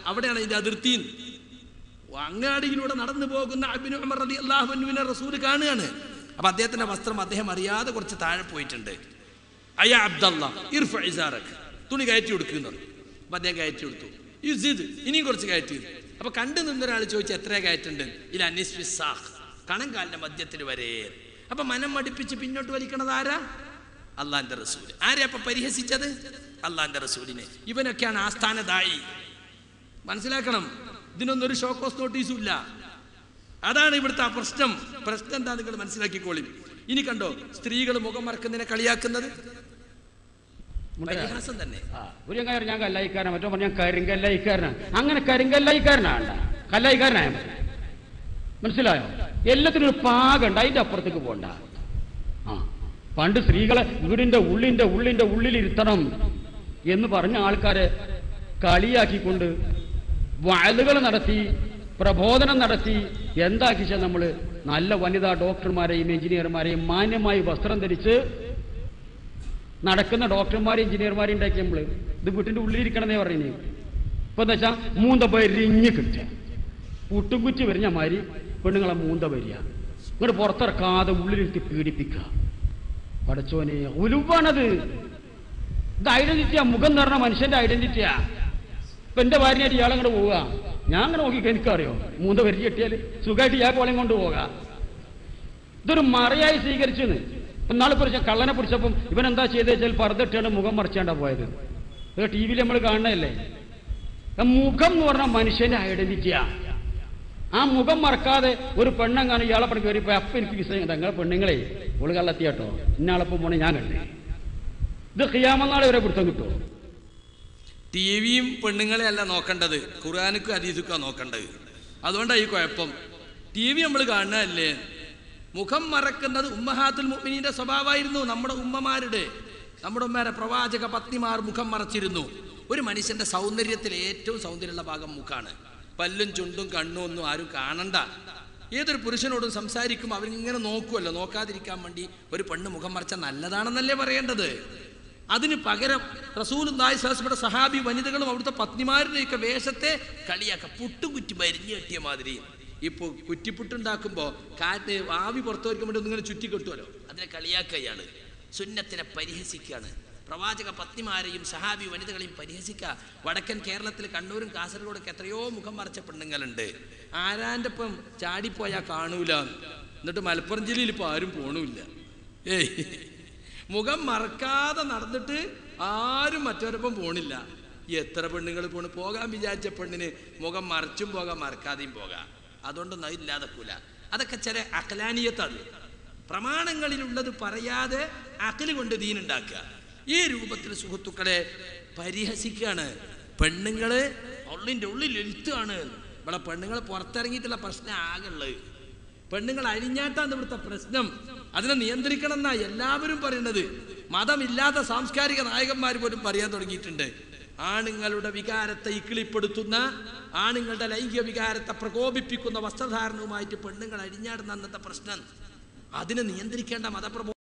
അവിടെയാണ് ഇതിന്റെ അതിർത്തി. അങ്ങാടിയിലൂടെ നടന്നു പോകുന്ന ഇബ്നു ഉമർ റളിയല്ലാഹു അൻഹുവിനെ റസൂൽ കാണുകയാണ്. അപ്പൊ അദ്ദേഹത്തിന്റെ വസ്ത്രം അദ്ദേഹം അറിയാതെ കുറച്ച് താഴെ പോയിട്ടുണ്ട്. അയ്യാ അബ്ദല്ലാ ഇർഫ ഇസാറക്, തുണി കയറ്റി കൊടുക്കുന്നത്. അപ്പൊ അദ്ദേഹം കയറ്റി കൊടുത്തു. യുസിദ്, ഇനിയും കുറച്ച് കയറ്റി. അപ്പൊ കണ്ടു നിന്നൊരാൾ ചോദിച്ചു എത്ര കയറ്റുണ്ട്? ഇല നിസ്ഫി സാഖ്, കണങ്കാലിന്റെ മധ്യത്തിൽ വരെ. അപ്പൊ മനം മടിപ്പിച്ച് പിന്നോട്ട് വലിക്കണത് ആരാ? അള്ളാന്റെ റസൂൽ. ആരെയാ അപ്പൊ പരിഹസിച്ചത്? അള്ളാന്റെ റസൂലിനെ. ഇവനൊക്കെയാണ് ആസ്ഥാനദായി. മനസ്സിലാക്കണം, ഇതിനൊന്നും ഒരു ഷോക്കോസ് നോട്ടീസും ഇല്ല. അതാണ് ഇവിടുത്തെ പ്രശ്നം. പ്രശ്നം എന്താ നിങ്ങൾ മനസ്സിലാക്കിക്കോളി. ഇനി കണ്ടോ, സ്ത്രീകൾ മുഖം മറക്കുന്നതിനെ കളിയാക്കുന്നത് പരിഹാസം തന്നെ. ഒരു കാര്യം ഞാൻ കല്ലായിക്കാരനാ, മറ്റോ പറഞ്ഞാൽ കരിങ്കല്ലായിക്കാരനാണ്. അങ്ങനെ കരിങ്കല്ലായിക്കാരനാണ്, കല്ലായിക്കാരനായ മനസ്സിലായോ? എല്ലാത്തിനും ഒരു പാകണ്ട, അതിന്റെ അപ്പുറത്തേക്ക് പോണ്ട. പണ്ട് സ്ത്രീകളെ വീടിന്റെ ഉള്ളിലിരുത്തണം എന്ന് പറഞ്ഞ ആൾക്കാരെ കളിയാക്കിക്കൊണ്ട് വഅലുകൾ നടത്തി, പ്രബോധനം നടത്തി എന്താക്കിച്ചാൽ നമ്മൾ നല്ല വനിതാ ഡോക്ടർമാരെയും എഞ്ചിനീയർമാരെയും മാന്യമായി വസ്ത്രം ധരിച്ച് നടക്കുന്ന ഡോക്ടർമാരെയും എഞ്ചിനീയർമാരെയും ഉണ്ടാക്കി നമ്മൾ ഇത് വീട്ടിന്റെ ഉള്ളിലിരിക്കണമെന്നേ പറയുന്നേ. ഇപ്പൊ എന്താ വെച്ചാൽ മൂന്ത വരിഞ്ഞ് കിട്ടുക, പുട്ടുകുറ്റി വരിഞ്ഞ മാതിരി പെണ്ണുങ്ങളെ മൂന്ത വരിക, ഇങ്ങോട്ട് പുറത്തിറക്കാതെ ഉള്ളിലിരുത്തി പീഡിപ്പിക്കുക. പടച്ചോനെ ഉലുവാണത്. ഇത് ഐഡന്റിറ്റിയാ, മുഖം എന്ന് പറഞ്ഞ മനുഷ്യന്റെ ഐഡന്റിറ്റിയാ. ഇപ്പൊ എന്റെ ഭാര്യയായിട്ട് ഇയാളങ്ങോട്ട് പോവുക, ഞാൻ അങ്ങനെ നോക്കിക്കോ, എനിക്കറിയോ മൂന്ത വരിഞ്ഞ് കിട്ടിയാൽ സുഖമായിട്ട് ഇയാൾ പോലെയും കൊണ്ട് പോകാം. ഇതൊരു മറയായി സ്വീകരിച്ചെന്ന്. ഇപ്പൊ നാളെ പിടിച്ച കള്ളനെ പിടിച്ചപ്പം ഇവൻ എന്താ ചെയ്തത് വെച്ചാൽ പർദ്ദട്ടാണ് മുഖം മറിച്ചാണ്ടാ പോയത്. ഇത് ടി വിയിൽ നമ്മൾ കാണണല്ലേ. മുഖം എന്ന് പറഞ്ഞാൽ മനുഷ്യന്റെ ഐഡന്റിറ്റിയാ. ആ മുഖം മറക്കാതെ ഒരു പെണ്ണെങ്ങാനും ഇയാളെ പണി കയറിപ്പോ അപ്പൊ എനിക്ക് വിശ്വസിക്കും നിങ്ങളെ പെണ്ണുങ്ങളെ ഓള് കള്ളെത്തിയാട്ടോ ഇന്നാളെപ്പം പോണേ ഞാൻ കണ്ടേ. ഇത് ഖിയാമനാളെ വരെ പിടുത്തം കിട്ടുമോ? ടി വിയും പെണ്ണുങ്ങളെ അല്ല നോക്കേണ്ടത്, ഖുർആനുക്കും ഹദീസുക്കാ നോക്കേണ്ടത്. അതുകൊണ്ടാണ് ഈ കുഴപ്പം. ടി വി നമ്മൾ കാണുന്നതല്ലേ. മുഖം മറക്കുന്നത് ഉമ്മഹാത്തുൽ മുഅ്മിനീന്റെ സ്വഭാവമായിരുന്നു. നമ്മുടെ ഉമ്മമാരെ പ്രവാചക പത്നിമാർ മുഖം മറച്ചിരുന്നു. ഒരു മനുഷ്യന്റെ സൗന്ദര്യത്തിൽ ഏറ്റവും സൗന്ദര്യമുള്ള ഭാഗം മുഖാണ്. പല്ലും ചുണ്ടും കണ്ണും ഒന്നും ആരും കാണണ്ട. ഏതൊരു പുരുഷനോടും സംസാരിക്കുമ്പോൾ അവരിങ്ങനെ നോക്കുമല്ലോ, നോക്കാതിരിക്കാൻ വേണ്ടി ഒരു പെണ്ണ് മുഖം മറച്ച നല്ലതാണെന്നല്ലേ പറയേണ്ടത്. അതിന് പകരം റസൂലുള്ളാഹി സ്വല്ലല്ലാഹു അലൈഹി വസല്ലം സഹാബി വനിതകളും അവിടുത്തെ പത്നിമാരുടെയൊക്കെ വേഷത്തെ കളിയാക്ക, പുട്ടുകുറ്റി മരിഞ്ഞ് കെട്ടിയ മാതിരി. ഇപ്പോൾ കുറ്റിപ്പുട്ടുണ്ടാക്കുമ്പോൾ കാറ്റ് ആവി പുറത്തു വയ്ക്കാൻ വേണ്ടി ഒന്നിങ്ങനെ ചുറ്റി കെട്ടുമല്ലോ, അതിനെ കളിയാക്കുകയാണ്. സുന്നത്തിനെ പരിഹസിക്കുകയാണ്. പ്രവാചക പത്നിമാരെയും സഹാബി വനിതകളെയും പരിഹസിക്കുക. വടക്കൻ കേരളത്തിൽ കണ്ണൂരും കാസർഗോഡൊക്കെ എത്രയോ മുഖം മറച്ച പെണ്ണുങ്ങളുണ്ട്. ആരാൻ്റെ ഒപ്പം ചാടിപ്പോയാൽ കാണൂല. എന്നിട്ട് മലപ്പുറം ജില്ലയിൽ ഇപ്പോൾ ആരും പോണില്ല. മുഖം മറക്കാതെ നടന്നിട്ട് ആരും മറ്റവരൊപ്പം പോണില്ല. എത്ര പെണ്ണുങ്ങൾ പോകാൻ വിചാരിച്ച പെണ്ണിന് മുഖം മറച്ചും പോകാം, മറക്കാതെയും പോകാം. അതുകൊണ്ടൊന്നും അതില്ലാതെ പോല. അതൊക്കെ ചില അഖലാനിയത്താണ്. പ്രമാണങ്ങളിലുള്ളത് പറയാതെ അഖല് കൊണ്ട് ദീനുണ്ടാക്കുക. ഈ രൂപത്തിൽ സുഹൃത്തുക്കളെ പരിഹസിക്കുകയാണ്. പെണ്ണുങ്ങള് ഉള്ളിൻ്റെ ഉള്ളിൽ എഴുത്തുകയാണ്. ഇവിടെ പെണ്ണുങ്ങൾ പുറത്തിറങ്ങിയിട്ടുള്ള പ്രശ്നം ആകുള്ളത്. പെണ്ണുങ്ങൾ അഴിഞ്ഞാട്ടാണ് ഇവിടുത്തെ പ്രശ്നം. അതിനെ നിയന്ത്രിക്കണം എന്നാ എല്ലാവരും പറയുന്നത്. മതമില്ലാത്ത സാംസ്കാരിക നായകന്മാർ പോലും പറയാൻ തുടങ്ങിയിട്ടുണ്ട്. ആണുങ്ങളുടെ വികാരത്തെ ഇക്കിളിപ്പെടുത്തുന്ന, ആണുങ്ങളുടെ ലൈംഗിക വികാരത്തെ പ്രകോപിപ്പിക്കുന്ന വസ്ത്രധാരണവുമായിട്ട് പെണ്ണുങ്ങൾ അഴിഞ്ഞാടുന്ന അന്നത്തെ പ്രശ്നം. അതിനെ നിയന്ത്രിക്കേണ്ട മതപ്രബോധനം